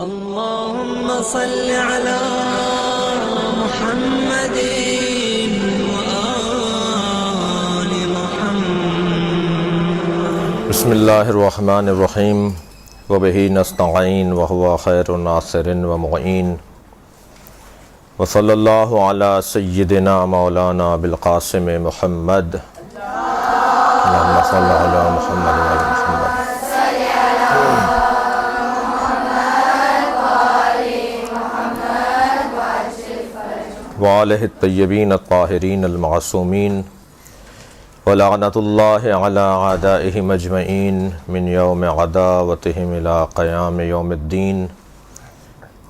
اللهم صل على محمد وآل محمد. بسم اللہ الرحمن الرحیم وبہ نستعین وہو خیر ناصر ومعین وصلی اللہ علی سیدنا مولانا بالقاسم محمد. اللہم صل علی محمد وعلی محمد. وآلہ الطیبین الطاہرین المعصومین ولعنۃ اللہ علی اعدائہم اجمعین من یوم عداوتہم الی قیام یوم الدین.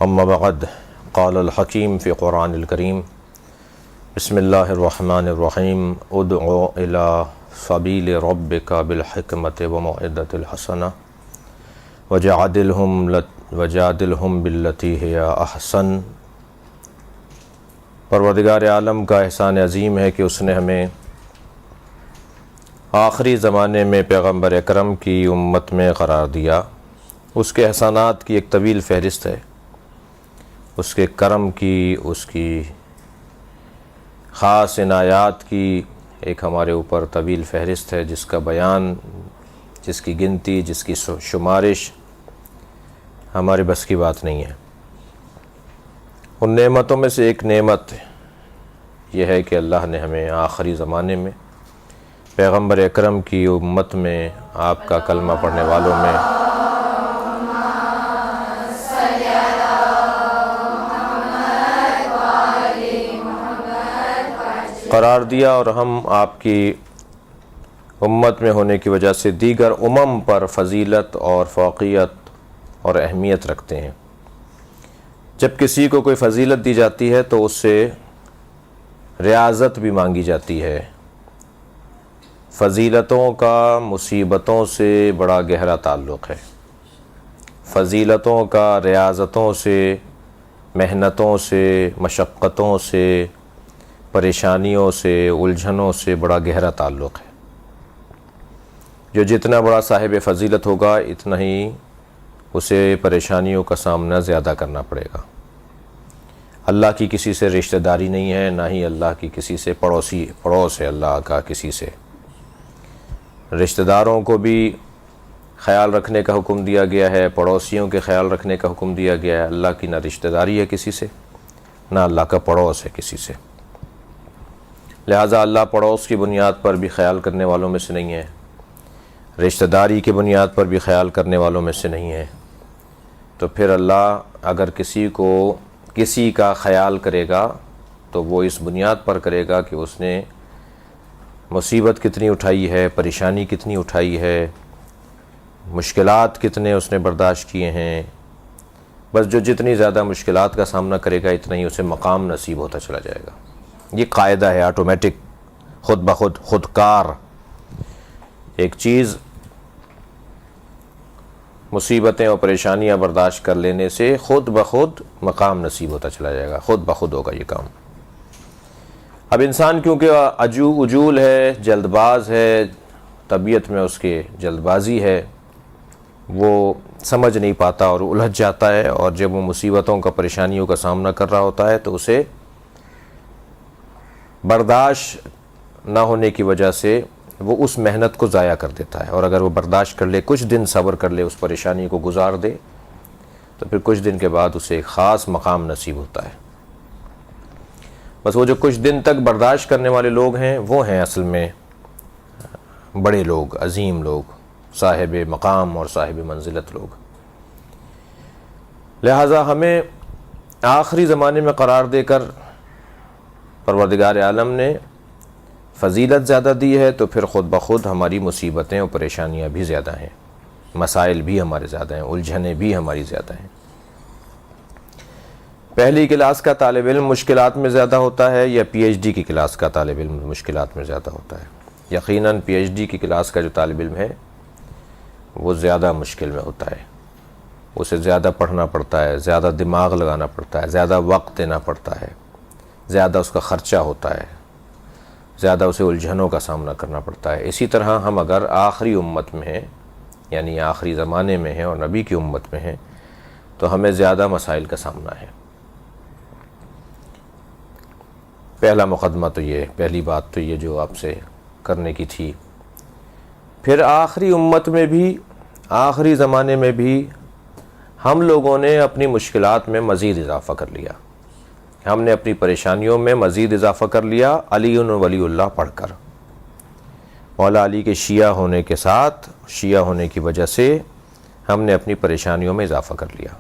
اما بعد، قال الحکیم فی قرآن الکریم بسم اللہ الرحمن الرحیم ادع الی سبیل ربک بالحکمۃ وموعظۃ الحسنہ وجادلہم باللتی ہی احسن. پروردگار عالم کا احسان عظیم ہے کہ اس نے ہمیں آخری زمانے میں پیغمبر اکرم کی امت میں قرار دیا. اس کے احسانات کی ایک طویل فہرست ہے، اس کے کرم کی، اس کی خاص عنایات کی ایک ہمارے اوپر طویل فہرست ہے، جس کا بیان، جس کی گنتی، جس کی شمارش ہمارے بس کی بات نہیں ہے. ان نعمتوں میں سے ایک نعمت یہ ہے کہ اللہ نے ہمیں آخری زمانے میں پیغمبر اکرم کی امت میں، آپ کا کلمہ پڑھنے والوں میں قرار دیا، اور ہم آپ کی امت میں ہونے کی وجہ سے دیگر امم پر فضیلت اور فوقیت اور اہمیت رکھتے ہیں. جب کسی کو کوئی فضیلت دی جاتی ہے تو اس سے ریاضت بھی مانگی جاتی ہے. فضیلتوں کا مصیبتوں سے بڑا گہرا تعلق ہے. فضیلتوں کا ریاضتوں سے، محنتوں سے، مشقتوں سے، پریشانیوں سے، الجھنوں سے بڑا گہرا تعلق ہے. جو جتنا بڑا صاحب فضیلت ہوگا اتنا ہی اسے پریشانیوں کا سامنا زیادہ کرنا پڑے گا. اللہ کی کسی سے رشتہ داری نہیں ہے، نہ ہی اللہ کی کسی سے پڑوس ہے. اللہ کا کسی سے رشتہ داروں کو بھی خیال رکھنے کا حکم دیا گیا ہے، پڑوسیوں کے خیال رکھنے کا حکم دیا گیا ہے. اللہ کی نہ رشتہ داری ہے کسی سے، نہ اللہ کا پڑوس ہے کسی سے. لہٰذا اللہ پڑوس کی بنیاد پر بھی خیال کرنے والوں میں سے نہیں ہے، رشتہ داری کی بنیاد پر بھی خیال کرنے والوں میں سے نہیں ہے. تو پھر اللہ اگر کسی کا خیال کرے گا تو وہ اس بنیاد پر کرے گا کہ اس نے مصیبت کتنی اٹھائی ہے، پریشانی کتنی اٹھائی ہے، مشکلات کتنے اس نے برداشت کیے ہیں. بس جو جتنی زیادہ مشکلات کا سامنا کرے گا اتنا ہی اسے مقام نصیب ہوتا چلا جائے گا. یہ قاعدہ ہے آٹومیٹک، خود بخود، خودکار. ایک چیز مصیبتیں اور پریشانیاں برداشت کر لینے سے خود بخود مقام نصیب ہوتا چلا جائے گا، خود بخود ہوگا یہ کام. اب انسان کیونکہ عجول ہے، جلد باز ہے، طبیعت میں اس کے جلد بازی ہے، وہ سمجھ نہیں پاتا اور الجھ جاتا ہے. اور جب وہ مصیبتوں کا، پریشانیوں کا سامنا کر رہا ہوتا ہے تو اسے برداشت نہ ہونے کی وجہ سے وہ اس محنت کو ضائع کر دیتا ہے. اور اگر وہ برداشت کر لے، کچھ دن صبر کر لے، اس پریشانی کو گزار دے، تو پھر کچھ دن کے بعد اسے ایک خاص مقام نصیب ہوتا ہے. بس وہ جو کچھ دن تک برداشت کرنے والے لوگ ہیں وہ ہیں اصل میں بڑے لوگ، عظیم لوگ، صاحب مقام اور صاحب منزلت لوگ. لہٰذا ہمیں آخری زمانے میں قرار دے کر پروردگار عالم نے فضیلت زیادہ دی ہے، تو پھر خود بخود ہماری مصیبتیں اور پریشانیاں بھی زیادہ ہیں، مسائل بھی ہمارے زیادہ ہیں، الجھنیں بھی ہماری زیادہ ہیں. پہلی کلاس کا طالب علم مشکلات میں زیادہ ہوتا ہے یا پی ایچ ڈی کی کلاس کا طالب علم مشکلات میں زیادہ ہوتا ہے؟ یقیناً پی ایچ ڈی کی کلاس کا جو طالب علم ہے وہ زیادہ مشکل میں ہوتا ہے. اسے زیادہ پڑھنا پڑتا ہے، زیادہ دماغ لگانا پڑتا ہے، زیادہ وقت دینا پڑتا ہے، زیادہ اس کا خرچہ ہوتا ہے، زیادہ اسے الجھنوں کا سامنا کرنا پڑتا ہے. اسی طرح ہم اگر آخری امت میں ہیں، یعنی آخری زمانے میں ہیں اور نبی کی امت میں ہیں، تو ہمیں زیادہ مسائل کا سامنا ہے۔ پہلا مقدمہ تو یہ، پہلی بات تو یہ جو آپ سے کرنے کی تھی۔ پھر آخری امت میں بھی، آخری زمانے میں بھی ہم لوگوں نے اپنی مشکلات میں مزید اضافہ کر لیا، ہم نے اپنی پریشانیوں میں مزید اضافہ کر لیا علی ولی اللہ پڑھ کر۔ مولا علی کے شیعہ ہونے کے ساتھ، شیعہ ہونے کی وجہ سے ہم نے اپنی پریشانیوں میں اضافہ کر لیا۔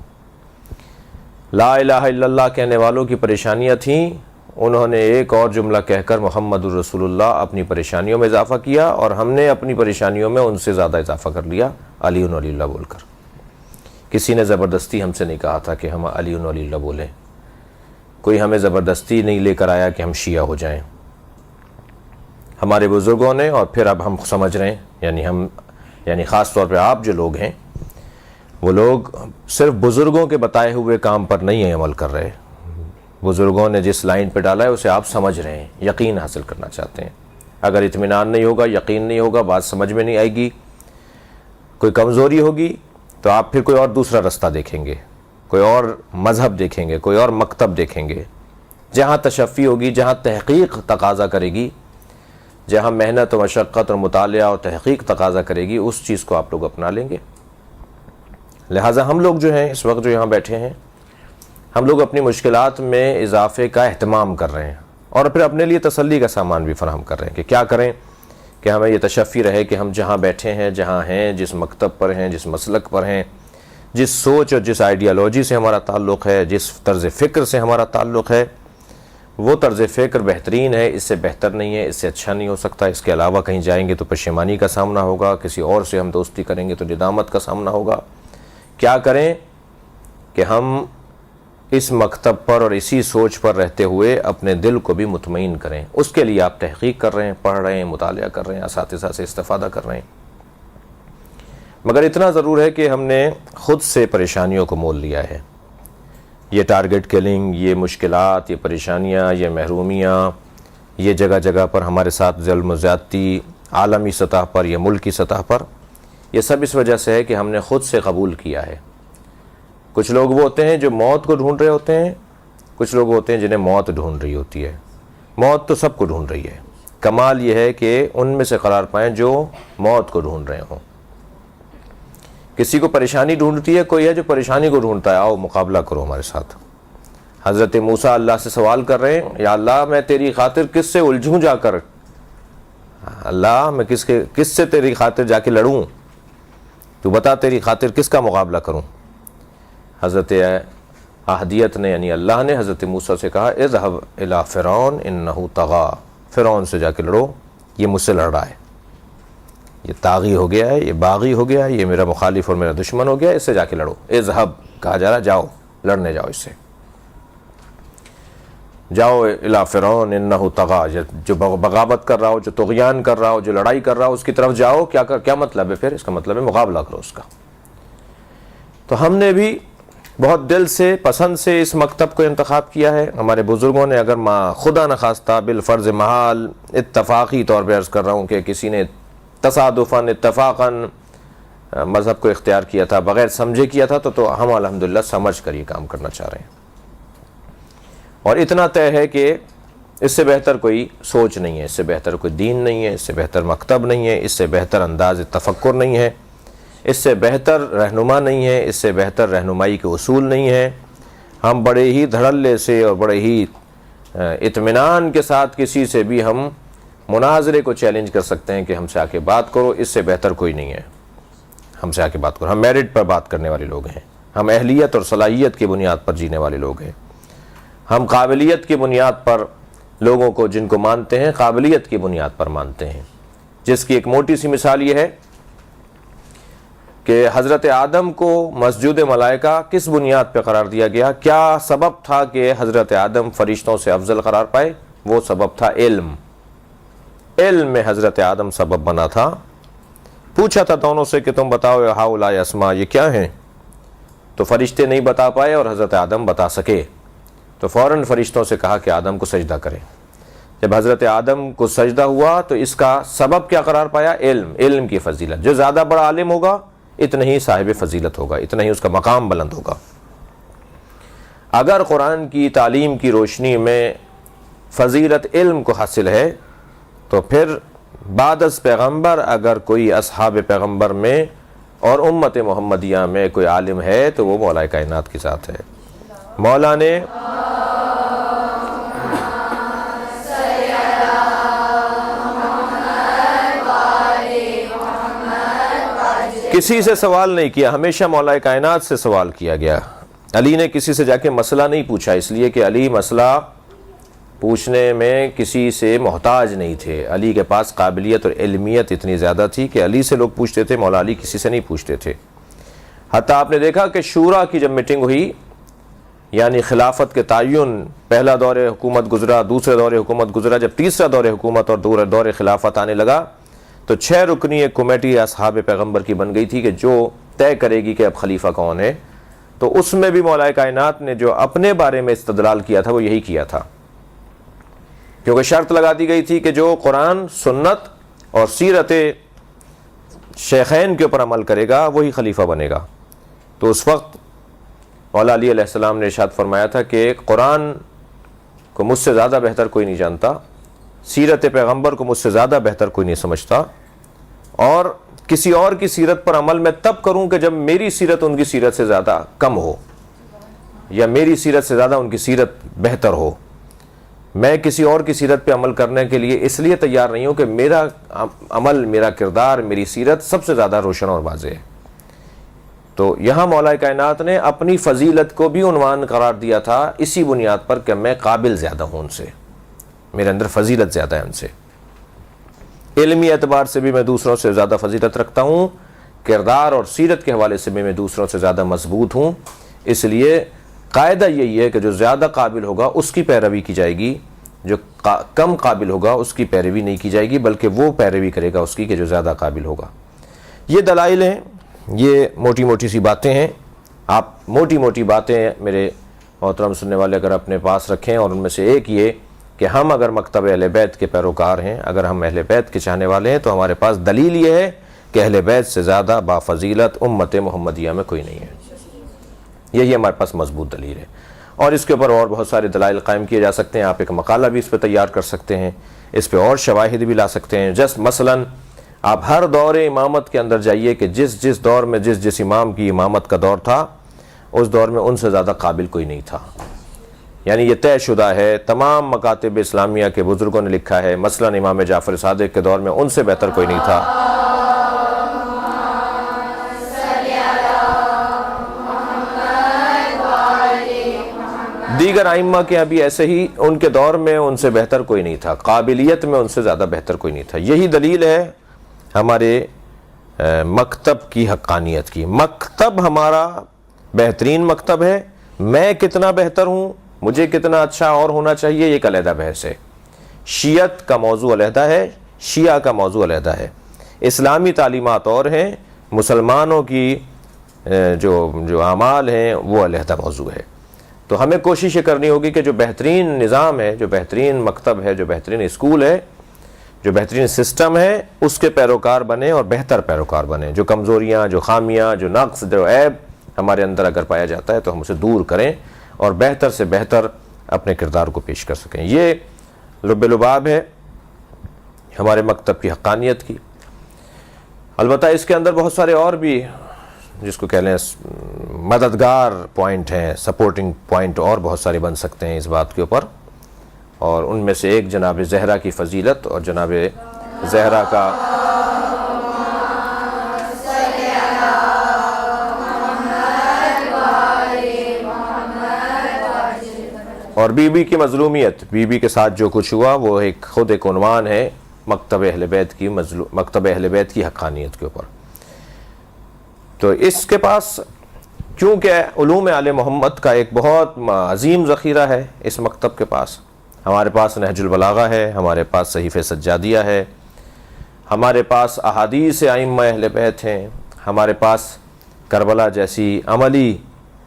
لا الہ الا اللہ کہنے والوں کی پریشانیاں تھیں، انہوں نے ایک اور جملہ کہہ کر محمد الرسول اللہ اپنی پریشانیوں میں اضافہ کیا، اور ہم نے اپنی پریشانیوں میں ان سے زیادہ اضافہ کر لیا علی ولی اللہ بول کر۔ کسی نے زبردستی ہم سے نہیں کہا تھا کہ ہم علی ولی اللہ بولیں، کوئی ہمیں زبردستی نہیں لے کر آیا کہ ہم شیعہ ہو جائیں۔ ہمارے بزرگوں نے، اور پھر اب ہم سمجھ رہے ہیں، یعنی خاص طور پہ آپ جو لوگ ہیں، وہ لوگ صرف بزرگوں کے بتائے ہوئے کام پر نہیں عمل کر رہے، بزرگوں نے جس لائن پہ ڈالا ہے اسے آپ سمجھ رہے ہیں، یقین حاصل کرنا چاہتے ہیں۔ اگر اطمینان نہیں ہوگا، یقین نہیں ہوگا، بات سمجھ میں نہیں آئے گی، کوئی کمزوری ہوگی، تو آپ پھر کوئی اور دوسرا رستہ دیکھیں گے، کوئی اور مذہب دیکھیں گے، کوئی اور مکتب دیکھیں گے۔ جہاں تشفی ہوگی، جہاں تحقیق تقاضا کرے گی، جہاں محنت و مشقت اور مطالعہ اور تحقیق تقاضا کرے گی، اس چیز کو آپ لوگ اپنا لیں گے۔ لہٰذا ہم لوگ جو ہیں اس وقت جو یہاں بیٹھے ہیں، ہم لوگ اپنی مشکلات میں اضافے کا اہتمام کر رہے ہیں، اور پھر اپنے لیے تسلی کا سامان بھی فراہم کر رہے ہیں کہ کیا کریں کہ ہمیں یہ تشفی رہے کہ ہم جہاں بیٹھے ہیں، جہاں ہیں، جس مکتب پر ہیں، جس مسلک پر ہیں، جس سوچ اور جس آئیڈیالوجی سے ہمارا تعلق ہے، جس طرز فکر سے ہمارا تعلق ہے، وہ طرز فکر بہترین ہے، اس سے بہتر نہیں ہے، اس سے اچھا نہیں ہو سکتا، اس کے علاوہ کہیں جائیں گے تو پشیمانی کا سامنا ہوگا، کسی اور سے ہم دوستی کریں گے تو ندامت کا سامنا ہوگا۔ کیا کریں کہ ہم اس مکتب پر اور اسی سوچ پر رہتے ہوئے اپنے دل کو بھی مطمئن کریں۔ اس کے لیے آپ تحقیق کر رہے ہیں، پڑھ رہے ہیں، مطالعہ کر رہے ہیں، اساتذہ سے استفادہ کر رہے ہیں۔ مگر اتنا ضرور ہے کہ ہم نے خود سے پریشانیوں کو مول لیا ہے۔ یہ ٹارگٹ کلنگ، یہ مشکلات، یہ پریشانیاں، یہ محرومیاں، یہ جگہ جگہ پر ہمارے ساتھ ظلم و زیادتی، عالمی سطح پر یا ملکی سطح پر، یہ سب اس وجہ سے ہے کہ ہم نے خود سے قبول کیا ہے۔ کچھ لوگ وہ ہوتے ہیں جو موت کو ڈھونڈ رہے ہوتے ہیں، کچھ لوگ ہوتے ہیں جنہیں موت ڈھونڈ رہی ہوتی ہے۔ موت تو سب کو ڈھونڈ رہی ہے، کمال یہ ہے کہ ان میں سے قرار پائیں جو موت کو ڈھونڈ رہے ہوں۔ کسی کو پریشانی ڈھونڈتی ہے، کوئی ہے جو پریشانی کو ڈھونڈتا ہے، آؤ مقابلہ کرو ہمارے ساتھ۔ حضرت موسیٰ اللہ سے سوال کر رہے ہیں، یا اللہ میں تیری خاطر کس سے الجھوں جا کر، اللہ میں کس سے تیری خاطر جا کے لڑوں، تو بتا تیری خاطر کس کا مقابلہ کروں۔ حضرت احدیت نے یعنی اللہ نے حضرت موسیٰ سے کہا اذهب الى فرعون انه طغى، فرعون سے جا کے لڑو، یہ مجھ سے لڑ رہا ہے، یہ طاغی ہو گیا ہے، یہ باغی ہو گیا ہے، یہ میرا مخالف اور میرا دشمن ہو گیا ہے، اس سے جا کے لڑو۔ اذهب کہا جا رہا، جاؤ لڑنے جاؤ، اس سے جاؤ الى فرعون انه طغى، جو بغاوت کر رہا ہو، جو طغیان کر رہا ہو، جو لڑائی کر رہا ہو، اس کی طرف جاؤ۔ کیا مطلب ہے پھر؟ اس کا مطلب ہے مقابلہ کرو اس کا۔ تو ہم نے بھی بہت دل سے، پسند سے اس مکتب کو انتخاب کیا ہے۔ ہمارے بزرگوں نے اگر خدا نخواستہ بالفرض محال اتفاقی طور پہ عرض کر رہا ہوں کہ کسی نے تصادفاً اتفاقاً مذہب کو اختیار کیا تھا، بغیر سمجھے کیا تھا، تو ہم الحمدللہ سمجھ کر یہ کام کرنا چاہ رہے ہیں۔ اور اتنا طے ہے کہ اس سے بہتر کوئی سوچ نہیں ہے، اس سے بہتر کوئی دین نہیں ہے، اس سے بہتر مکتب نہیں ہے، اس سے بہتر انداز تفکر نہیں ہے، اس سے بہتر رہنما نہیں ہے، اس سے بہتر رہنمائی کے اصول نہیں ہے۔ ہم بڑے ہی دھڑلے سے اور بڑے ہی اطمینان کے ساتھ کسی سے بھی ہم مناظرے کو چیلنج کر سکتے ہیں کہ ہم سے آ کے بات کرو، اس سے بہتر کوئی نہیں ہے، ہم سے آ کے بات کرو۔ ہم میرٹ پر بات کرنے والے لوگ ہیں، ہم اہلیت اور صلاحیت کی بنیاد پر جینے والے لوگ ہیں، ہم قابلیت کی بنیاد پر لوگوں کو جن کو مانتے ہیں قابلیت کی بنیاد پر مانتے ہیں، جس کی ایک موٹی سی مثال یہ ہے کہ حضرت آدم کو مسجود ملائکہ کس بنیاد پہ قرار دیا گیا؟ کیا سبب تھا کہ حضرت آدم فرشتوں سے افضل قرار پائے؟ وہ سبب تھا علم۔ علم میں حضرت آدم سبب بنا تھا۔ پوچھا تھا دونوں سے کہ تم بتاؤ ہؤلاء اسماء، یہ کیا ہیں؟ تو فرشتے نہیں بتا پائے اور حضرت آدم بتا سکے، تو فوراً فرشتوں سے کہا کہ آدم کو سجدہ کریں۔ جب حضرت آدم کو سجدہ ہوا تو اس کا سبب کیا قرار پایا؟ علم، علم کی فضیلت۔ جو زیادہ بڑا عالم ہوگا اتنا ہی صاحب فضیلت ہوگا، اتنا ہی اس کا مقام بلند ہوگا۔ اگر قرآن کی تعلیم کی روشنی میں فضیلت علم کو حاصل ہے تو پھر بعد از پیغمبر اگر کوئی اصحاب پیغمبر میں اور امت محمدیہ میں کوئی عالم ہے تو وہ مولا کائنات کی ذات ہے۔ مولا نے کسی سے سوال نہیں کیا، ہمیشہ مولا کائنات سے سوال کیا گیا۔ علی نے کسی سے جا کے مسئلہ نہیں پوچھا، اس لیے کہ علی مسئلہ پوچھنے میں کسی سے محتاج نہیں تھے۔ علی کے پاس قابلیت اور علمیت اتنی زیادہ تھی کہ علی سے لوگ پوچھتے تھے، مولا علی کسی سے نہیں پوچھتے تھے۔ حتیٰ آپ نے دیکھا کہ شورا کی جب میٹنگ ہوئی، یعنی خلافت کے تعین، پہلا دور حکومت گزرا، دوسرے دور حکومت گزرا، جب تیسرا دور حکومت اور دور خلافت آنے لگا تو 6 رکنی ایک کمیٹی اصحاب پیغمبر کی بن گئی تھی کہ جو طے کرے گی کہ اب خلیفہ کون ہے۔ تو اس میں بھی مولا کائنات نے جو اپنے بارے میں استدلال کیا تھا وہ یہی کیا تھا، کیونکہ شرط لگا دی گئی تھی کہ جو قرآن، سنت اور سیرت شیخین کے اوپر عمل کرے گا وہی خلیفہ بنے گا۔ تو اس وقت مولا علی علیہ السلام نے ارشاد فرمایا تھا کہ قرآن کو مجھ سے زیادہ بہتر کوئی نہیں جانتا، سیرت پیغمبر کو مجھ سے زیادہ بہتر کوئی نہیں سمجھتا، اور کسی اور کی سیرت پر عمل میں تب کروں کہ جب میری سیرت ان کی سیرت سے زیادہ کم ہو یا میری سیرت سے زیادہ ان کی سیرت بہتر ہو۔ میں کسی اور کی سیرت پہ عمل کرنے کے لیے اس لیے تیار نہیں ہوں کہ میرا عمل، میرا کردار، میری سیرت سب سے زیادہ روشن اور واضح ہے۔ تو یہاں مولا کائنات نے اپنی فضیلت کو بھی عنوان قرار دیا تھا اسی بنیاد پر کہ میں قابل زیادہ ہوں ان سے، میرے اندر فضیلت زیادہ ہے ان سے۔ علمی اعتبار سے بھی میں دوسروں سے زیادہ فضیلت رکھتا ہوں، کردار اور سیرت کے حوالے سے بھی میں دوسروں سے زیادہ مضبوط ہوں۔ اس لیے قاعدہ یہی ہے کہ جو زیادہ قابل ہوگا اس کی پیروی کی جائے گی، جو کم قابل ہوگا اس کی پیروی نہیں کی جائے گی، بلکہ وہ پیروی کرے گا اس کی کہ جو زیادہ قابل ہوگا۔ یہ دلائل ہیں، یہ موٹی موٹی سی باتیں ہیں۔ آپ موٹی موٹی باتیں میرے محترم سننے والے اگر اپنے پاس رکھیں، اور ان میں سے ایک یہ کہ ہم اگر مکتب اہل بیت کے پیروکار ہیں، اگر ہم اہل بیت کے چاہنے والے ہیں، تو ہمارے پاس دلیل یہ ہے کہ اہل بیت سے زیادہ بافضیلت امت محمدیہ میں کوئی نہیں ہے۔ یہی ہمارے پاس مضبوط دلیل ہے، اور اس کے اوپر اور بہت سارے دلائل قائم کیے جا سکتے ہیں۔ آپ ایک مقالہ بھی اس پہ تیار کر سکتے ہیں، اس پہ اور شواہد بھی لا سکتے ہیں۔ جس مثلاً آپ ہر دور امامت کے اندر جائیے کہ جس دور میں جس امام کی امامت کا دور تھا، اس دور میں ان سے زیادہ قابل کوئی نہیں تھا۔ یعنی یہ طے شدہ ہے، تمام مکاتب اسلامیہ کے بزرگوں نے لکھا ہے، مثلاً امام جعفر صادق کے دور میں ان سے بہتر کوئی نہیں تھا۔ دیگر ائمہ کے ابھی ایسے ہی ان کے دور میں ان سے بہتر کوئی نہیں تھا، قابلیت میں ان سے زیادہ بہتر کوئی نہیں تھا۔ یہی دلیل ہے ہمارے مکتب کی حقانیت کی۔ مکتب ہمارا بہترین مکتب ہے، میں کتنا بہتر ہوں، مجھے کتنا اچھا اور ہونا چاہیے، یہ ایک علیحدہ بحث ہے۔ شیعت کا موضوع علیحدہ ہے، شیعہ کا موضوع علیحدہ ہے، اسلامی تعلیمات اور ہیں، مسلمانوں کی جو اعمال ہیں وہ علیحدہ موضوع ہے۔ تو ہمیں کوشش یہ کرنی ہوگی کہ جو بہترین نظام ہے، جو بہترین مکتب ہے، جو بہترین اسکول ہے، جو بہترین سسٹم ہے، اس کے پیروکار بنے اور بہتر پیروکار بنے۔ جو کمزوریاں، جو خامیاں، جو نقص، جو عیب ہمارے اندر اگر پایا جاتا ہے تو ہم اسے دور کریں اور بہتر سے بہتر اپنے کردار کو پیش کر سکیں۔ یہ لب لباب ہے ہمارے مکتب کی حقانیت کی۔ البتہ اس کے اندر بہت سارے اور بھی جس کو کہہ لیں مددگار پوائنٹ ہیں، سپورٹنگ پوائنٹ اور بہت سارے بن سکتے ہیں اس بات کے اوپر، اور ان میں سے ایک جناب زہرا کی فضیلت اور جناب زہرا کا اور بی بی کی مظلومیت، بی بی کے ساتھ جو کچھ ہوا وہ خود ایک عنوان ہے مکتب اہل بیت کی حقانیت کے اوپر۔ تو اس کے پاس چونکہ علوم آل محمد کا ایک بہت عظیم ذخیرہ ہے اس مکتب کے پاس، ہمارے پاس نہج البلاغہ ہے، ہمارے پاس صحیفہ سجادیہ ہے، ہمارے پاس احادیث ائمہ اہل بیت ہیں، ہمارے پاس کربلا جیسی عملی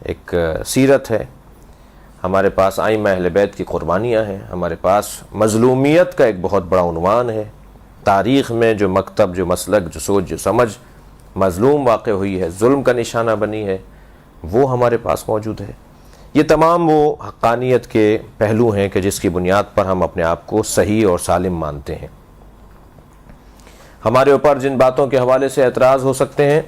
ایک سیرت ہے، ہمارے پاس ائمہ اہل بیت کی قربانیاں ہیں، ہمارے پاس مظلومیت کا ایک بہت بڑا عنوان ہے۔ تاریخ میں جو مکتب، جو مسلک، جو سوچ، جو سمجھ مظلوم واقع ہوئی ہے، ظلم کا نشانہ بنی ہے، وہ ہمارے پاس موجود ہے۔ یہ تمام وہ حقانیت کے پہلو ہیں کہ جس کی بنیاد پر ہم اپنے آپ کو صحیح اور سالم مانتے ہیں۔ ہمارے اوپر جن باتوں کے حوالے سے اعتراض ہو سکتے ہیں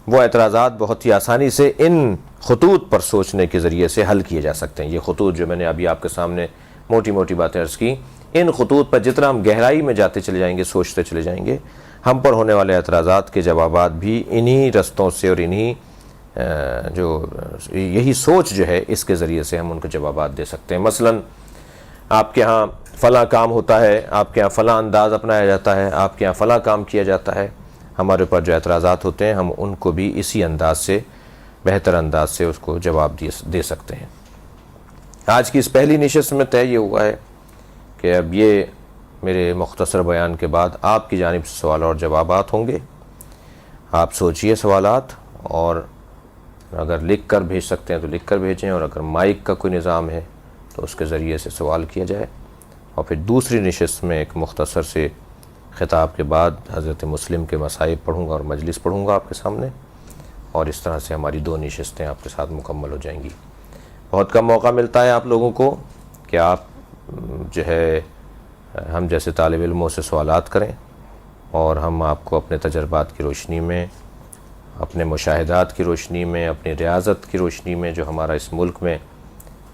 وہ اعتراضات بہت ہی آسانی سے ان خطوط پر سوچنے کے ذریعے سے حل کیے جا سکتے ہیں۔ یہ خطوط جو میں نے ابھی آپ کے سامنے موٹی موٹی باتیں عرض کی، ان خطوط پر جتنا ہم گہرائی میں جاتے چلے جائیں گے، سوچتے چلے جائیں گے، ہم پر ہونے والے اعتراضات کے جوابات بھی انہی رستوں سے اور انہی یہی سوچ جو ہے اس کے ذریعے سے ہم ان کو جوابات دے سکتے ہیں۔ مثلا آپ کے ہاں فلاں کام ہوتا ہے، آپ کے ہاں فلاں انداز اپنایا جاتا ہے، آپ کے ہاں فلاں کام کیا جاتا ہے، ہمارے اوپر جو اعتراضات ہوتے ہیں ہم ان کو بھی اسی انداز سے، بہتر انداز سے اس کو جواب دے سکتے ہیں۔ آج کی اس پہلی نشست میں طے یہ ہوا ہے کہ اب یہ میرے مختصر بیان کے بعد آپ کی جانب سے سوال اور جوابات ہوں گے۔ آپ سوچئے سوالات، اور اگر لکھ کر بھیج سکتے ہیں تو لکھ کر بھیجیں، اور اگر مائک کا کوئی نظام ہے تو اس کے ذریعے سے سوال کیا جائے، اور پھر دوسری نشست میں ایک مختصر سے خطاب کے بعد حضرت مسلم کے مصائب پڑھوں گا اور مجلس پڑھوں گا آپ کے سامنے، اور اس طرح سے ہماری 2 نشستیں آپ کے ساتھ مکمل ہو جائیں گی۔ بہت کم موقع ملتا ہے آپ لوگوں کو کہ آپ جو ہے ہم جیسے طالب علموں سے سوالات کریں، اور ہم آپ کو اپنے تجربات کی روشنی میں، اپنے مشاہدات کی روشنی میں، اپنی ریاضت کی روشنی میں، جو ہمارا اس ملک میں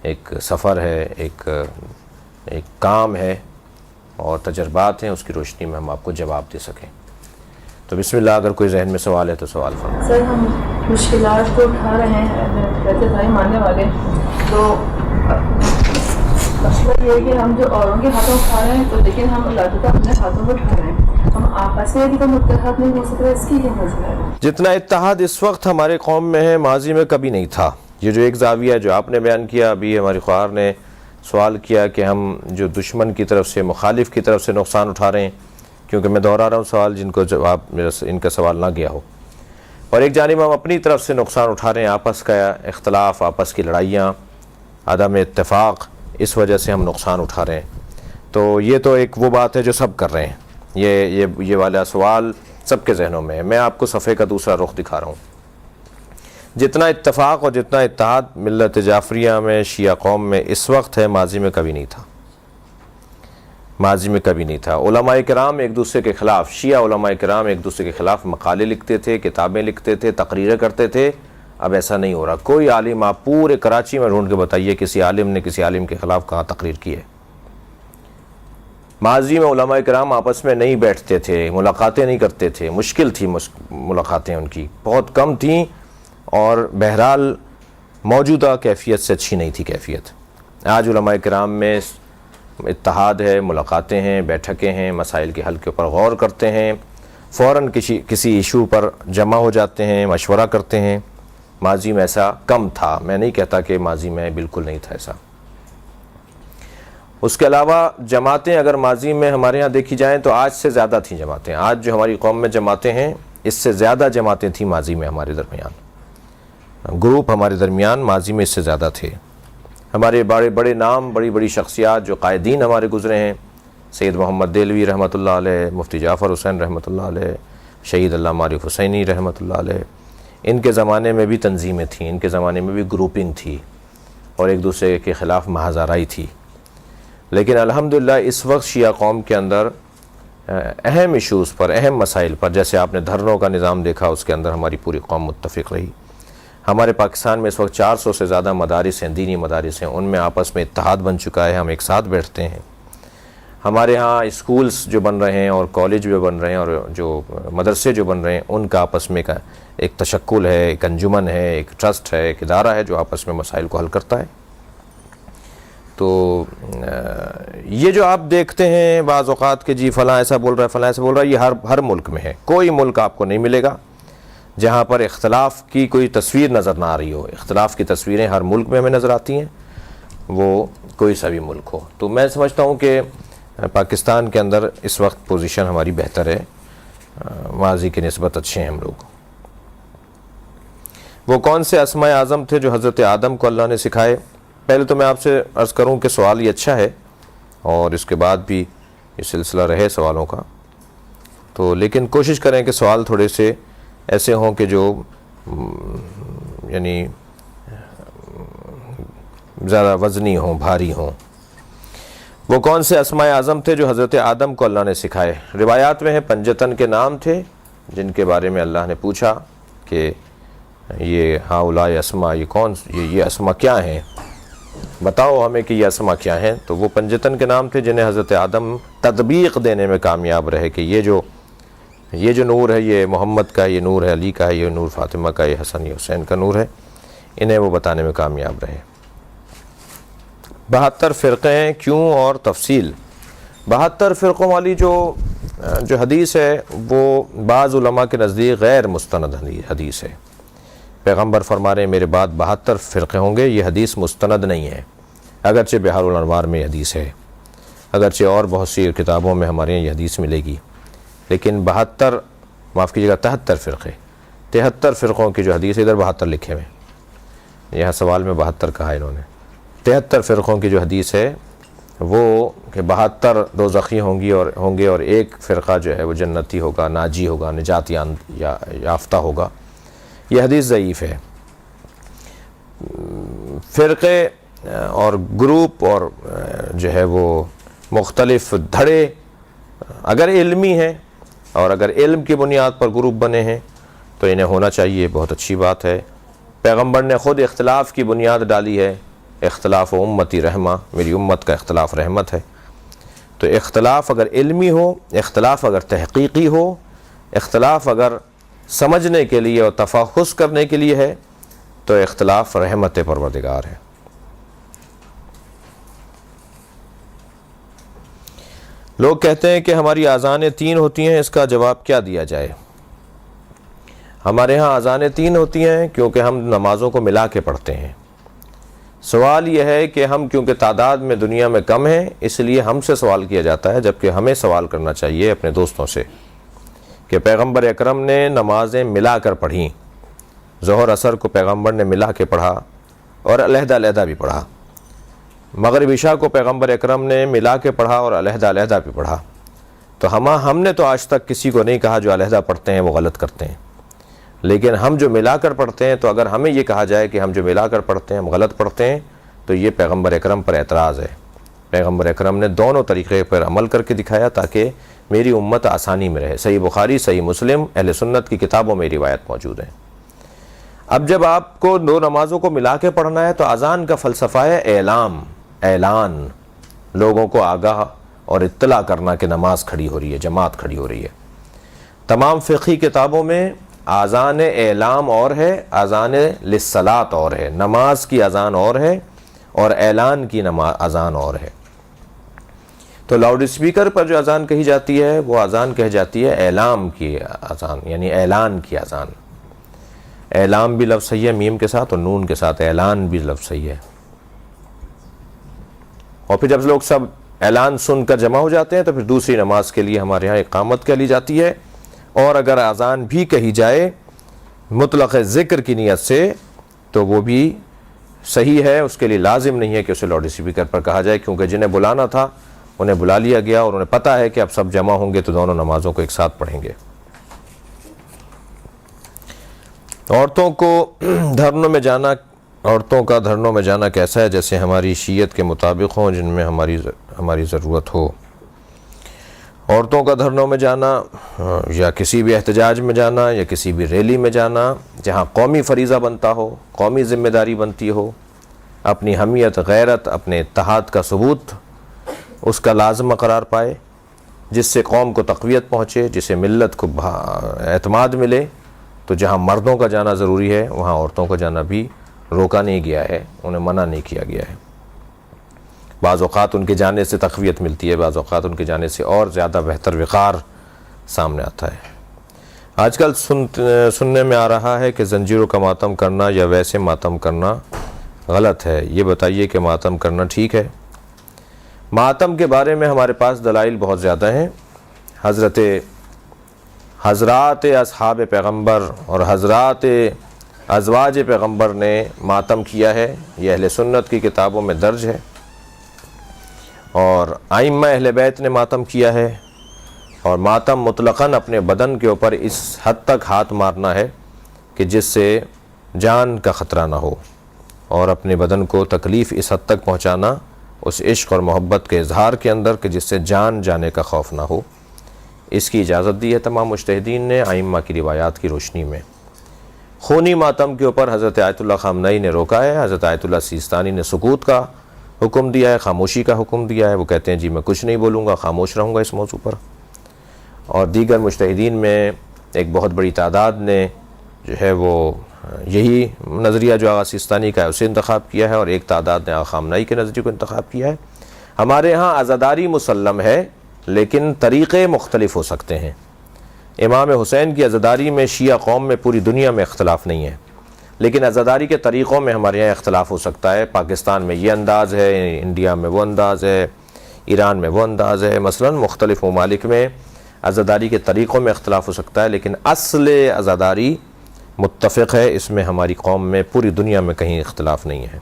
ایک سفر ہے، ایک کام ہے اور تجربات ہیں، اس کی روشنی میں ہم آپ کو جواب دے سکیں۔ تو بسم اللہ، اگر کوئی ذہن میں سوال ہے تو سوال فرمائیں۔ سر، ہم مشکلات کو اٹھا رہے ہیں کہتے تھے ماننے والے، تو مسئلہ یہ ہے کہ ہم جو اوروں کے ہاتھوں اٹھا رہے ہیں تو لیکن ہم اللہ کا اپنے ہاتھوں میں اٹھا رہے ہیں، ہم آپس میں بھی تو متحد نہیں ہو سکتے، اس کی کیا مسئلہ ہے؟ جتنا اتحاد اس وقت ہمارے قوم میں ہے ماضی میں کبھی نہیں تھا۔ یہ جو ایک زاویہ جو آپ نے بیان کیا، ابھی ہماری خواہر نے سوال کیا کہ ہم جو دشمن کی طرف سے، مخالف کی طرف سے نقصان اٹھا رہے ہیں، کیونکہ میں دہرا رہا ہوں سوال جن کو جواب ان کا سوال نہ گیا ہو، اور ایک جانب ہم اپنی طرف سے نقصان اٹھا رہے ہیں، آپس کا اختلاف، آپس کی لڑائیاں، عدم اتفاق، اس وجہ سے ہم نقصان اٹھا رہے ہیں۔ تو یہ تو ایک وہ بات ہے جو سب کر رہے ہیں، یہ والا سوال سب کے ذہنوں میں ہے۔ میں آپ کو صفحے کا دوسرا رخ دکھا رہا ہوں۔ جتنا اتفاق اور جتنا اتحاد ملت جعفریہ میں، شیعہ قوم میں اس وقت ہے، ماضی میں کبھی نہیں تھا، ماضی میں کبھی نہیں تھا۔ علماء کرام ایک دوسرے کے خلاف، شیعہ علماء کرام ایک دوسرے کے خلاف مقالے لکھتے تھے، کتابیں لکھتے تھے، تقریریں کرتے تھے۔ اب ایسا نہیں ہو رہا۔ کوئی عالم آپ پورے کراچی میں ڈھونڈ کے بتائیے کسی عالم نے کسی عالم کے خلاف کہاں تقریر کی ہے۔ ماضی میں علماء کرام آپس میں نہیں بیٹھتے تھے، ملاقاتیں نہیں کرتے تھے، مشکل تھی ملاقاتیں، ان کی بہت کم تھیں، اور بہرحال موجودہ کیفیت سے اچھی نہیں تھی کیفیت۔ آج علماء کرام میں اتحاد ہے، ملاقاتیں ہیں، بیٹھکیں ہیں، مسائل کے حل کے اوپر غور کرتے ہیں، فوراً کسی ایشو پر جمع ہو جاتے ہیں، مشورہ کرتے ہیں۔ ماضی میں ایسا کم تھا، میں نہیں کہتا کہ ماضی میں بالکل نہیں تھا ایسا۔ اس کے علاوہ جماعتیں اگر ماضی میں ہمارے ہاں دیکھی جائیں تو آج سے زیادہ تھیں جماعتیں۔ آج جو ہماری قوم میں جماعتیں ہیں اس سے زیادہ جماعتیں تھیں ماضی میں ہمارے درمیان، گروپ ہمارے درمیان ماضی میں اس سے زیادہ تھے۔ ہمارے بڑے بڑے نام، بڑی بڑی شخصیات جو قائدین ہمارے گزرے ہیں، سید محمد دہلوی رحمۃ اللہ علیہ، مفتی جعفر حسین رحمۃ اللہ علیہ، شہید علامہ عارف حسینی رحمۃ اللہ علیہ، ان کے زمانے میں بھی تنظیمیں تھیں، ان کے زمانے میں بھی گروپنگ تھی، اور ایک دوسرے کے خلاف محاذ آرائی تھی۔ لیکن الحمدللہ اس وقت شیعہ قوم کے اندر اہم ایشوز پر، اہم مسائل پر، جیسے آپ نے دھرنوں کا نظام دیکھا، اس کے اندر ہماری پوری قوم متفق رہی۔ ہمارے پاکستان میں اس وقت 400 سے زیادہ مدارس ہیں، دینی مدارس ہیں، ان میں آپس میں اتحاد بن چکا ہے، ہم ایک ساتھ بیٹھتے ہیں۔ ہمارے ہاں اسکولز جو بن رہے ہیں اور کالج جو بن رہے ہیں اور جو مدرسے جو بن رہے ہیں، ان کا آپس میں ایک تشکل ہے، ایک انجمن ہے، ایک ٹرسٹ ہے، ایک ادارہ ہے جو آپس میں مسائل کو حل کرتا ہے۔ تو یہ جو آپ دیکھتے ہیں بعض اوقات کہ جی فلاں ایسا بول رہا ہے، فلاں ایسا بول رہا ہے، یہ ہر ملک میں ہے۔ کوئی ملک آپ کو نہیں ملے گا جہاں پر اختلاف کی کوئی تصویر نظر نہ آ رہی ہو۔ اختلاف کی تصویریں ہر ملک میں ہمیں نظر آتی ہیں، وہ کوئی سا بھی ملک ہو۔ تو میں سمجھتا ہوں کہ پاکستان کے اندر اس وقت پوزیشن ہماری بہتر ہے، ماضی کی نسبت اچھے ہیں ہم لوگ۔ وہ کون سے اسماء اعظم تھے جو حضرت آدم کو اللہ نے سکھائے؟ پہلے تو میں آپ سے عرض کروں کہ سوال یہ اچھا ہے، اور اس کے بعد بھی یہ سلسلہ رہے سوالوں کا، تو لیکن کوشش کریں کہ سوال تھوڑے سے ایسے ہوں کہ جو یعنی ذرا وزنی ہوں، بھاری ہوں۔ وہ کون سے اسماء اعظم تھے جو حضرت آدم کو اللہ نے سکھائے؟ روایات میں ہے پنجتن کے نام تھے جن کے بارے میں اللہ نے پوچھا کہ یہ ہاؤلاء اسماء، یہ اسماء کیا ہیں، بتاؤ ہمیں کہ یہ اسماء کیا ہیں۔ تو وہ پنجتن کے نام تھے جنہیں حضرت آدم تطبیق دینے میں کامیاب رہے کہ یہ جو نور ہے یہ محمد کا، یہ نور ہے علی کا، یہ نور فاطمہ کا، یہ حسن یہ حسین کا نور ہے، انہیں وہ بتانے میں کامیاب رہے۔ 72 فرقے ہیں، کیوں اور تفصیل۔ 72 فرقوں والی جو حدیث ہے وہ بعض علماء کے نزدیک غیر مستند حدیث ہے۔ پیغمبر فرما رہے ہیں میرے بعد 72 فرقے ہوں گے، یہ حدیث مستند نہیں ہے، اگرچہ بحار الانوار میں یہ حدیث ہے، اگرچہ اور بہت سی کتابوں میں ہمارے یہاں یہ حدیث ملے گی، لیکن 73 فرقے، 73 فرقوں کی جو حدیث ہے، ادھر 72 لکھے ہوئے، یہاں سوال میں 72 کہا انہوں نے، 73 فرقوں کی جو حدیث ہے وہ کہ 72 دوزخی ہوں گے اور ایک فرقہ جو ہے وہ جنتی ہوگا، ناجی ہوگا، نجات یافتہ ہوگا، یہ حدیث ضعیف ہے۔ فرقے اور گروپ اور جو ہے وہ مختلف دھڑے اگر علمی ہیں اور اگر علم کی بنیاد پر گروپ بنے ہیں تو انہیں ہونا چاہیے، بہت اچھی بات ہے۔ پیغمبر نے خود اختلاف کی بنیاد ڈالی ہے، اختلاف امتی رحمہ، میری امت کا اختلاف رحمت ہے۔ تو اختلاف اگر علمی ہو، اختلاف اگر تحقیقی ہو، اختلاف اگر سمجھنے کے لیے اور تفحص کرنے کے لیے ہے تو اختلاف رحمت پروردگار ہے۔ لوگ کہتے ہیں کہ ہماری اذانیں 3 ہوتی ہیں، اس کا جواب کیا دیا جائے؟ ہمارے ہاں اذانیں 3 ہوتی ہیں کیونکہ ہم نمازوں کو ملا کے پڑھتے ہیں۔ سوال یہ ہے کہ ہم کیونکہ تعداد میں دنیا میں کم ہیں اس لیے ہم سے سوال کیا جاتا ہے، جبکہ ہمیں سوال کرنا چاہیے اپنے دوستوں سے کہ پیغمبر اکرم نے نمازیں ملا کر پڑھیں، ظہر عصر کو پیغمبر نے ملا کے پڑھا اور علیحدہ علیحدہ بھی پڑھا، مغرب عشاء کو پیغمبر اکرم نے ملا کے پڑھا اور علیحدہ علیحدہ بھی پڑھا۔ تو ہم نے تو آج تک کسی کو نہیں کہا جو علیحدہ پڑھتے ہیں وہ غلط کرتے ہیں، لیکن ہم جو ملا کر پڑھتے ہیں تو اگر ہمیں یہ کہا جائے کہ ہم جو ملا کر پڑھتے ہیں ہم غلط پڑھتے ہیں تو یہ پیغمبر اکرم پر اعتراض ہے۔ پیغمبر اکرم نے دونوں طریقے پر عمل کر کے دکھایا تاکہ میری امت آسانی میں رہے۔ صحیح بخاری، صحیح مسلم، اہل سنت کی کتابوں میں روایت موجود ہیں۔ اب جب آپ کو 2 نمازوں کو ملا کے پڑھنا ہے تو اذان کا فلسفہ ہے اعلان، لوگوں کو آگاہ اور اطلاع کرنا کہ نماز کھڑی ہو رہی ہے، جماعت کھڑی ہو رہی ہے۔ تمام فقہی کتابوں میں اذان اعلام اور ہے، اذان للصلاۃ اور ہے، نماز کی اذان اور ہے اور اعلان کی اذان اور ہے۔ تو لاؤڈ اسپیکر پر جو اذان کہی جاتی ہے وہ اذان کہی جاتی ہے اعلام کی اذان، یعنی اعلان کی اذان۔ اعلام بھی لفظ صحیح ہے میم کے ساتھ اور نون کے ساتھ، اعلان بھی لفظ صحیح ہے۔ اور پھر جب لوگ سب اعلان سن کر جمع ہو جاتے ہیں تو پھر دوسری نماز کے لیے ہمارے ہاں اقامت کہی جاتی ہے، اور اگر اذان بھی کہی جائے مطلق ذکر کی نیت سے تو وہ بھی صحیح ہے، اس کے لیے لازم نہیں ہے کہ اسے لاؤڈ اسپیکر پر کہا جائے، کیونکہ جنہیں بلانا تھا انہیں بلا لیا گیا اور انہیں پتہ ہے کہ اب سب جمع ہوں گے تو دونوں نمازوں کو ایک ساتھ پڑھیں گے۔ عورتوں کا دھرنوں میں جانا کیسا ہے؟ جیسے ہماری شیعت کے مطابق ہوں جن میں ہماری ضرورت ہو۔ عورتوں کا دھرنوں میں جانا یا کسی بھی احتجاج میں جانا یا کسی بھی ریلی میں جانا جہاں قومی فریضہ بنتا ہو، قومی ذمہ داری بنتی ہو، اپنی حمیت، غیرت، اپنے اتحاد کا ثبوت اس کا لازمہ قرار پائے، جس سے قوم کو تقویت پہنچے، جسے ملت کو اعتماد ملے، تو جہاں مردوں کا جانا ضروری ہے وہاں عورتوں کا جانا بھی روکا نہیں گیا ہے، انہیں منع نہیں کیا گیا ہے۔ بعض اوقات ان کے جانے سے تقویت ملتی ہے، بعض اوقات ان کے جانے سے اور زیادہ بہتر وقار سامنے آتا ہے۔ آج کل سننے میں آ رہا ہے کہ زنجیروں کا ماتم کرنا یا ویسے ماتم کرنا غلط ہے، یہ بتائیے کہ ماتم کرنا ٹھیک ہے؟ ماتم کے بارے میں ہمارے پاس دلائل بہت زیادہ ہیں۔ حضرات اصحاب پیغمبر اور حضرات ازواج پیغمبر نے ماتم کیا ہے، یہ اہل سنت کی کتابوں میں درج ہے، اور ائمہ اہل بیت نے ماتم کیا ہے، اور ماتم مطلقاً اپنے بدن کے اوپر اس حد تک ہاتھ مارنا ہے کہ جس سے جان کا خطرہ نہ ہو، اور اپنے بدن کو تکلیف اس حد تک پہنچانا اس عشق اور محبت کے اظہار کے اندر کہ جس سے جان جانے کا خوف نہ ہو، اس کی اجازت دی ہے تمام مجتہدین نے ائمہ کی روایات کی روشنی میں۔ خونی ماتم کے اوپر حضرت آیت اللہ خامنئی نے روکا ہے، حضرت آیت اللہ سیستانی نے سکوت کا حکم دیا ہے، خاموشی کا حکم دیا ہے۔ وہ کہتے ہیں جی میں کچھ نہیں بولوں گا، خاموش رہوں گا اس موضوع پر۔ اور دیگر مجتہدین میں ایک بہت بڑی تعداد نے جو ہے وہ یہی نظریہ جو آغا سیستانی کا ہے اسے انتخاب کیا ہے، اور ایک تعداد نے آغا خامنئی کے نظریے کو انتخاب کیا ہے۔ ہمارے ہاں عزاداری مسلم ہے، لیکن طریقے مختلف ہو سکتے ہیں۔ امام حسین کی عزاداری میں شیعہ قوم میں پوری دنیا میں اختلاف نہیں ہے، لیکن عزاداری کے طریقوں میں ہمارے یہاں اختلاف ہو سکتا ہے۔ پاکستان میں یہ انداز ہے، انڈیا میں وہ انداز ہے، ایران میں وہ انداز ہے۔ مثلا مختلف ممالک میں عزاداری کے طریقوں میں اختلاف ہو سکتا ہے، لیکن اصل عزاداری متفق ہے، اس میں ہماری قوم میں پوری دنیا میں کہیں اختلاف نہیں ہے۔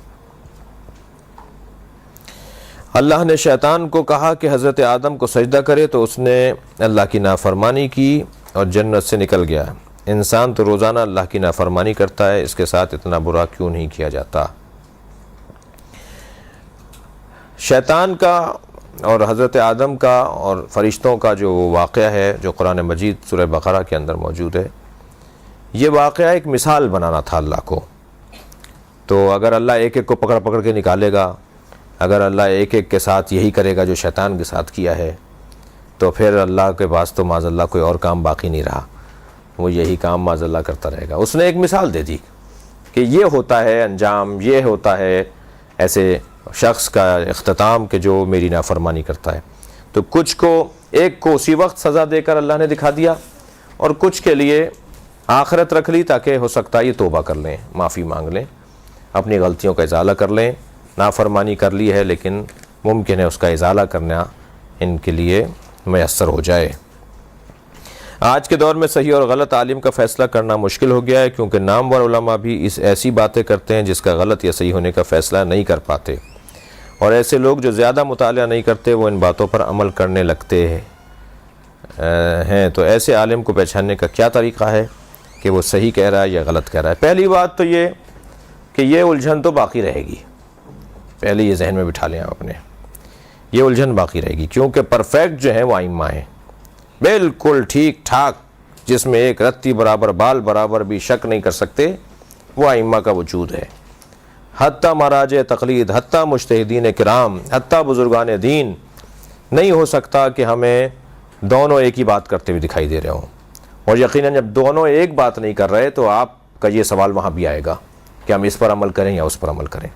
اللہ نے شیطان کو کہا کہ حضرت آدم کو سجدہ کرے تو اس نے اللہ کی نافرمانی کی اور جنت سے نکل گیا۔ انسان تو روزانہ اللہ کی نافرمانی کرتا ہے، اس کے ساتھ اتنا برا کیوں نہیں کیا جاتا؟ شیطان کا اور حضرت آدم کا اور فرشتوں کا جو واقعہ ہے جو قرآن مجید سورہ بقرہ کے اندر موجود ہے، یہ واقعہ ایک مثال بنانا تھا اللہ کو۔ تو اگر اللہ ایک ایک کو پکڑ پکڑ کے نکالے گا، اگر اللہ ایک ایک کے ساتھ یہی کرے گا جو شیطان کے ساتھ کیا ہے، تو پھر اللہ کے پاس تو معاذ اللہ کوئی اور کام باقی نہیں رہا، وہ یہی کام معاذ اللہ کرتا رہے گا۔ اس نے ایک مثال دے دی کہ یہ ہوتا ہے انجام، یہ ہوتا ہے ایسے شخص کا اختتام کہ جو میری نافرمانی کرتا ہے۔ تو کچھ کو ایک کو اسی وقت سزا دے کر اللہ نے دکھا دیا، اور کچھ کے لیے آخرت رکھ لی تاکہ ہو سکتا ہے یہ توبہ کر لیں، معافی مانگ لیں، اپنی غلطیوں کا ازالہ کر لیں۔ نافرمانی کر لی ہے لیکن ممکن ہے اس کا ازالہ کرنا ان کے لیے میسر ہو جائے۔ آج کے دور میں صحیح اور غلط عالم کا فیصلہ کرنا مشکل ہو گیا ہے، کیونکہ نامور علماء بھی ایسی باتیں کرتے ہیں جس کا غلط یا صحیح ہونے کا فیصلہ نہیں کر پاتے، اور ایسے لوگ جو زیادہ مطالعہ نہیں کرتے وہ ان باتوں پر عمل کرنے لگتے ہیں۔ تو ایسے عالم کو پہچاننے کا کیا طریقہ ہے کہ وہ صحیح کہہ رہا ہے یا غلط کہہ رہا ہے؟ پہلی بات تو یہ کہ یہ الجھن تو باقی رہے گی، پہلے یہ ذہن میں بٹھا لیں آپ اپنے، یہ الجھن باقی رہے گی، کیونکہ پرفیکٹ جو ہیں وہ ائمہ ہیں، بالکل ٹھیک ٹھاک، جس میں ایک رتی برابر بال برابر بھی شک نہیں کر سکتے، وہ ائمہ کا وجود ہے۔ حتیٰ مراجع تقلید، حتیٰ مجتہدین کرام، حتیٰ بزرگان دین، نہیں ہو سکتا کہ ہمیں دونوں ایک ہی بات کرتے ہوئے دکھائی دے رہے ہوں، اور یقیناً جب دونوں ایک بات نہیں کر رہے تو آپ کا یہ سوال وہاں بھی آئے گا کہ ہم اس پر عمل کریں یا اس پر عمل کریں۔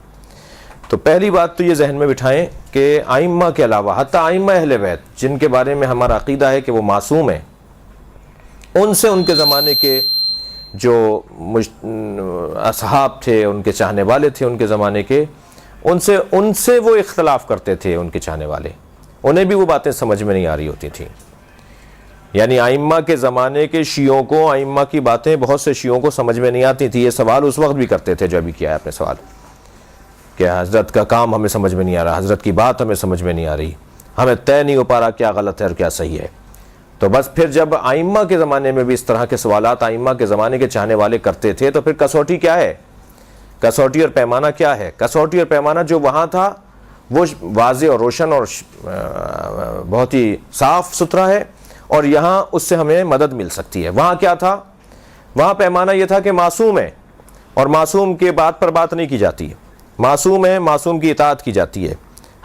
تو پہلی بات تو یہ ذہن میں بٹھائیں کہ ائمہ کے علاوہ حتیٰ ائمہ اہل بیت جن کے بارے میں ہمارا عقیدہ ہے کہ وہ معصوم ہیں، ان سے ان کے زمانے کے جو اصحاب تھے، ان کے چاہنے والے تھے ان کے زمانے کے، ان سے وہ اختلاف کرتے تھے، ان کے چاہنے والے، انہیں بھی وہ باتیں سمجھ میں نہیں آ رہی ہوتی تھیں۔ یعنی ائمہ کے زمانے کے شیعوں کو ائمہ کی باتیں بہت سے شیعوں کو سمجھ میں نہیں آتی تھی۔ یہ سوال اس وقت بھی کرتے تھے جو ابھی کیا ہے آپ نے سوال، کہ حضرت کا کام ہمیں سمجھ میں نہیں آ رہا، حضرت کی بات ہمیں سمجھ میں نہیں آ رہی، ہمیں طے نہیں ہو پا رہا کیا غلط ہے اور کیا صحیح ہے۔ تو بس پھر جب ائمہ کے زمانے میں بھی اس طرح کے سوالات ائمہ کے زمانے کے چاہنے والے کرتے تھے تو پھر کسوٹی کیا ہے؟ کسوٹی اور پیمانہ کیا ہے؟ کسوٹی اور پیمانہ جو وہاں تھا وہ واضح اور روشن اور بہت ہی صاف ستھرا ہے، اور یہاں اس سے ہمیں مدد مل سکتی ہے۔ وہاں کیا تھا؟ وہاں پیمانہ یہ تھا کہ معصوم ہے، اور معصوم کے بات پر بات نہیں کی جاتی، معصوم ہے، معصوم کی اطاعت کی جاتی ہے۔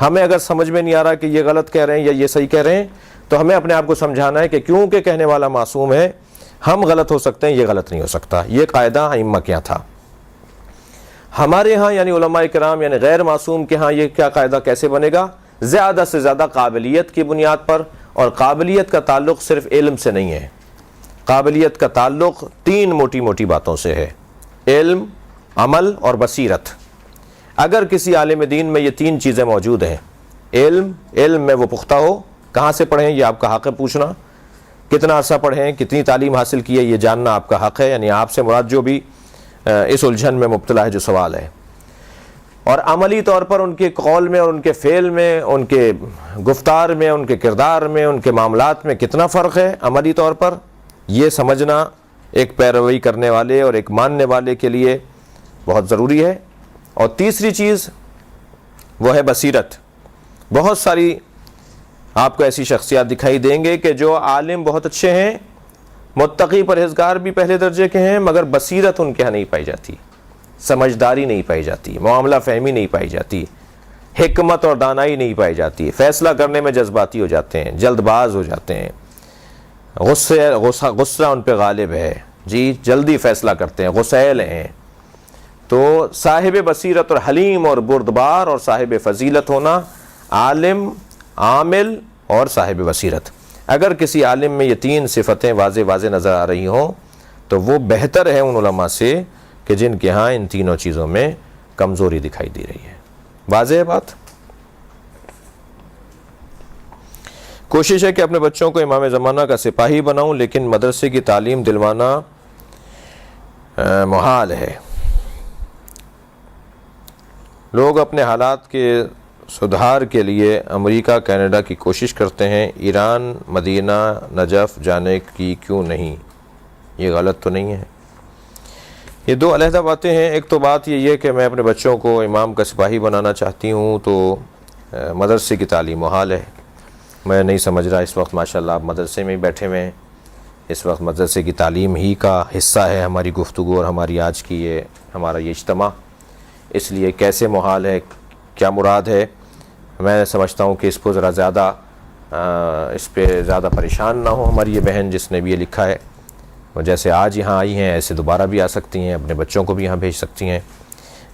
ہمیں اگر سمجھ میں نہیں آ رہا کہ یہ غلط کہہ رہے ہیں یا یہ صحیح کہہ رہے ہیں تو ہمیں اپنے آپ کو سمجھانا ہے کہ کیونکہ کہنے والا معصوم ہے ہم غلط ہو سکتے ہیں، یہ غلط نہیں ہو سکتا۔ یہ قاعدہ ائمہ کے یہاں تھا۔ ہمارے ہاں یعنی علماء کرام یعنی غیر معصوم کے ہاں یہ کیا قاعدہ کیسے بنے گا؟ زیادہ سے زیادہ قابلیت کی بنیاد پر، اور قابلیت کا تعلق صرف علم سے نہیں ہے، قابلیت کا تعلق تین موٹی موٹی باتوں سے ہے: علم، عمل اور بصیرت۔ اگر کسی عالم دین میں یہ تین چیزیں موجود ہیں، علم میں وہ پختہ ہو، کہاں سے پڑھیں یہ آپ کا حق ہے پوچھنا، کتنا عرصہ پڑھیں، کتنی تعلیم حاصل کی ہے یہ جاننا آپ کا حق ہے، یعنی آپ سے مراد جو بھی اس الجھن میں مبتلا ہے جو سوال ہے۔ اور عملی طور پر ان کے قول میں اور ان کے فعل میں، ان کے گفتار میں، ان کے کردار میں، ان کے معاملات میں کتنا فرق ہے عملی طور پر، یہ سمجھنا ایک پیروی کرنے والے اور ایک ماننے والے کے لیے بہت ضروری ہے۔ اور تیسری چیز وہ ہے بصیرت. بہت ساری آپ کو ایسی شخصیات دکھائی دیں گے کہ جو عالم بہت اچھے ہیں, متقی پرہیزگار بھی پہلے درجے کے ہیں, مگر بصیرت ان کے ہاں نہیں پائی جاتی, سمجھداری نہیں پائی جاتی, معاملہ فہمی نہیں پائی جاتی, حکمت اور دانائی نہیں پائی جاتی, فیصلہ کرنے میں جذباتی ہو جاتے ہیں, جلد باز ہو جاتے ہیں, غصہ ان پہ غالب ہے, جی جلدی فیصلہ کرتے ہیں, غسیل ہیں. تو صاحب بصیرت اور حلیم اور بردبار اور صاحب فضیلت ہونا, عالم, عامل اور صاحب بصیرت. اگر کسی عالم میں یہ تین صفتیں واضح نظر آ رہی ہوں تو وہ بہتر ہے ان علماء سے کہ جن کے ہاں ان تینوں چیزوں میں کمزوری دکھائی دے رہی ہے. واضح ہے بات؟ کوشش ہے کہ اپنے بچوں کو امام زمانہ کا سپاہی بناؤں, لیکن مدرسے کی تعلیم دلوانا محال ہے. لوگ اپنے حالات کے سدھار کے لیے امریکہ, کینیڈا کی کوشش کرتے ہیں, ایران, مدینہ, نجف جانے کی کیوں نہیں؟ یہ غلط تو نہیں ہے؟ یہ دو علیحدہ باتیں ہیں. ایک تو بات یہ ہے کہ میں اپنے بچوں کو امام کا سپاہی بنانا چاہتی ہوں تو مدرسے کی تعلیم محال ہے. میں نہیں سمجھ رہا اس وقت ماشاءاللہ آپ مدرسے میں ہی بیٹھے ہوئے ہیں, اس وقت مدرسے کی تعلیم ہی کا حصہ ہے ہماری گفتگو اور ہماری آج کی ہمارا یہ اجتماع. اس لیے کیسے محال ہے, کیا مراد ہے؟ میں سمجھتا ہوں کہ اس کو ذرا زیادہ اس پہ زیادہ پریشان نہ ہو ہماری یہ بہن جس نے بھی یہ لکھا ہے. جیسے آج یہاں آئی ہیں ایسے دوبارہ بھی آ سکتی ہیں, اپنے بچوں کو بھی یہاں بھیج سکتی ہیں,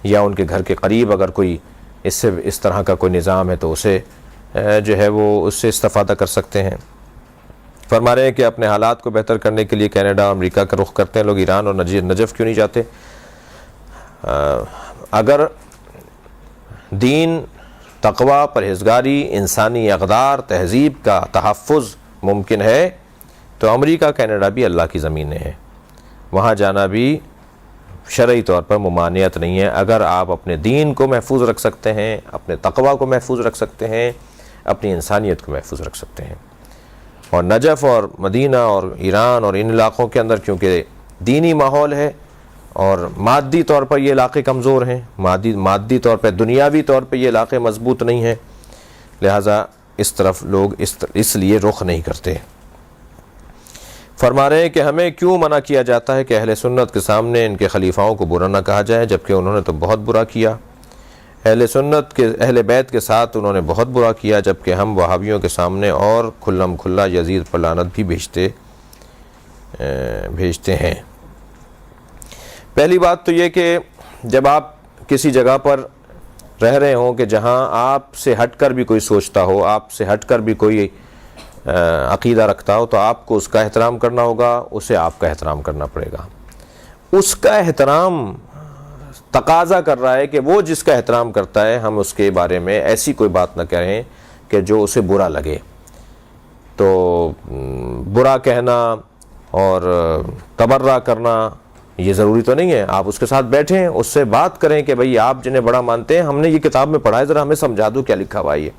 یا ان کے گھر کے قریب اگر کوئی اس طرح کا کوئی نظام ہے تو اسے جو ہے وہ اس سے استفادہ کر سکتے ہیں. فرما رہے ہیں کہ اپنے حالات کو بہتر کرنے کے لیے کینیڈا, امریکہ کا رخ کرتے ہیں لوگ, ایران اور نجف کیوں نہیں جاتے؟ اگر دین, تقوی, پرہیزگاری, انسانی اقدار, تہذیب کا تحفظ ممکن ہے تو امریکہ, کینیڈا بھی اللہ کی زمینیں ہیں, وہاں جانا بھی شرعی طور پر ممانعت نہیں ہے. اگر آپ اپنے دین کو محفوظ رکھ سکتے ہیں, اپنے تقوی کو محفوظ رکھ سکتے ہیں, اپنی انسانیت کو محفوظ رکھ سکتے ہیں. اور نجف اور مدینہ اور ایران اور ان علاقوں کے اندر کیونکہ دینی ماحول ہے اور مادی طور پر یہ علاقے کمزور ہیں, مادی طور پہ, دنیاوی طور پہ یہ علاقے مضبوط نہیں ہیں, لہٰذا اس طرف لوگ اس لیے رخ نہیں کرتے. فرما رہے ہیں کہ ہمیں کیوں منع کیا جاتا ہے کہ اہل سنت کے سامنے ان کے خلیفاؤں کو برا نہ کہا جائے, جبکہ انہوں نے تو بہت برا کیا. اہل سنت کے, اہل بیت کے ساتھ انہوں نے بہت برا کیا, جبکہ ہم وہابیوں کے سامنے اور کھلم کھلا یزید پر لعنت بھی بھیجتے ہیں. پہلی بات تو یہ کہ جب آپ کسی جگہ پر رہ رہے ہوں کہ جہاں آپ سے ہٹ کر بھی کوئی سوچتا ہو, آپ سے ہٹ کر بھی کوئی عقیدہ رکھتا ہو, تو آپ کو اس کا احترام کرنا ہوگا, اسے آپ کا احترام کرنا پڑے گا. اس کا احترام تقاضا کر رہا ہے کہ وہ جس کا احترام کرتا ہے ہم اس کے بارے میں ایسی کوئی بات نہ کہیں کہ جو اسے برا لگے. تو برا کہنا اور تبرہ کرنا یہ ضروری تو نہیں ہے. آپ اس کے ساتھ بیٹھیں, اس سے بات کریں کہ بھئی آپ جنہیں بڑا مانتے ہیں, ہم نے یہ کتاب میں پڑھا ہے, ذرا ہمیں سمجھا دو کیا لکھا ہوا ہے,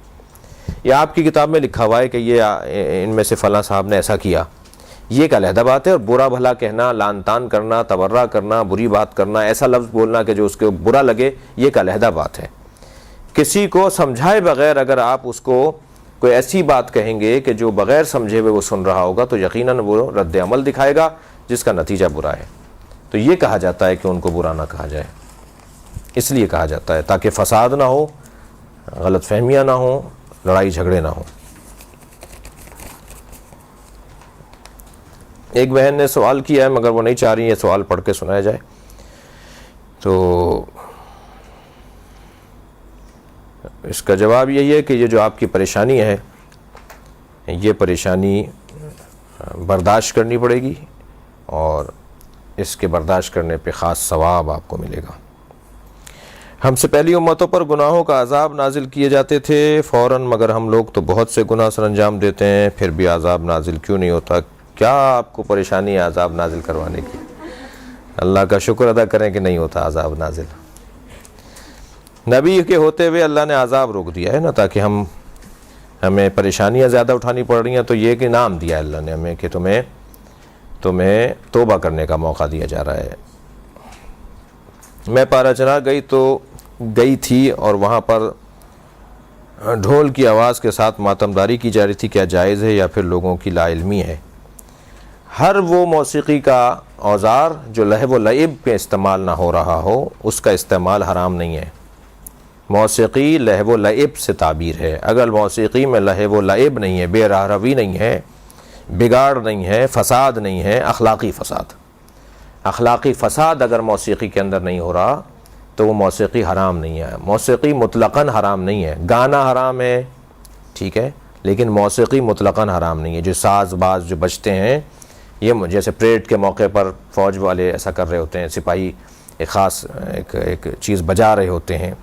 یہ آپ کی کتاب میں لکھا ہوا ہے کہ یہ ان میں سے فلاں صاحب نے ایسا کیا. یہ ایک علیحدہ بات ہے. اور برا بھلا کہنا, لعن طعن کرنا, تبرہ کرنا, بری بات کرنا, ایسا لفظ بولنا کہ جو اس کو برا لگے, یہ ایک علیحدہ بات ہے. کسی کو سمجھائے بغیر اگر آپ اس کو کوئی ایسی بات کہیں گے کہ جو بغیر سمجھے ہوئے وہ سن رہا ہوگا تو یقیناً وہ رد عمل دکھائے گا جس کا نتیجہ برا ہے. تو یہ کہا جاتا ہے کہ ان کو برا نہ کہا جائے, اس لیے کہا جاتا ہے تاکہ فساد نہ ہو, غلط فہمیاں نہ ہوں, لڑائی جھگڑے نہ ہوں. ایک بہن نے سوال کیا ہے مگر وہ نہیں چاہ رہی ہے سوال پڑھ کے سنایا جائے, تو اس کا جواب یہی ہے کہ یہ جو آپ کی پریشانی ہے یہ پریشانی برداشت کرنی پڑے گی, اور اس کے برداشت کرنے پہ خاص ثواب آپ کو ملے گا. ہم سے پہلی امتوں پر گناہوں کا عذاب نازل کیے جاتے تھے فوراً, مگر ہم لوگ تو بہت سے گناہ سر انجام دیتے ہیں, پھر بھی عذاب نازل کیوں نہیں ہوتا؟ کیا آپ کو پریشانی ہے عذاب نازل کروانے کی؟ اللہ کا شکر ادا کریں کہ نہیں ہوتا عذاب نازل. نبی کے ہوتے ہوئے اللہ نے عذاب روک دیا ہے نا, تاکہ ہمیں پریشانیاں زیادہ اٹھانی پڑ رہی ہیں تو یہ کہ انعام دیا ہے اللہ نے ہمیں کہ تمہیں توبہ کرنے کا موقع دیا جا رہا ہے. میں پارا چلا گئی تو گئی تھی اور وہاں پر ڈھول کی آواز کے ساتھ ماتمداری کی جا رہی تھی، کیا جائز ہے یا پھر لوگوں کی لا علمی ہے؟ ہر وہ موسیقی کا اوزار جو لہو و لعب پہ استعمال نہ ہو رہا ہو اس کا استعمال حرام نہیں ہے۔ موسیقی لہو و لعب سے تعبیر ہے۔ اگر موسیقی میں لہو و لعب نہیں ہے، بے راہ روی نہیں ہے، بگاڑ نہیں ہے، فساد نہیں ہے، اخلاقی فساد اگر موسیقی کے اندر نہیں ہو رہا تو وہ موسیقی حرام نہیں ہے۔ موسیقی مطلقاً حرام نہیں ہے، گانا حرام ہے، ٹھیک ہے، لیکن موسیقی مطلقاً حرام نہیں ہے۔ جو ساز باز جو بجتے ہیں، یہ جیسے پریڈ کے موقع پر فوج والے ایسا کر رہے ہوتے ہیں، سپاہی ایک خاص ایک چیز بجا رہے ہوتے ہیں،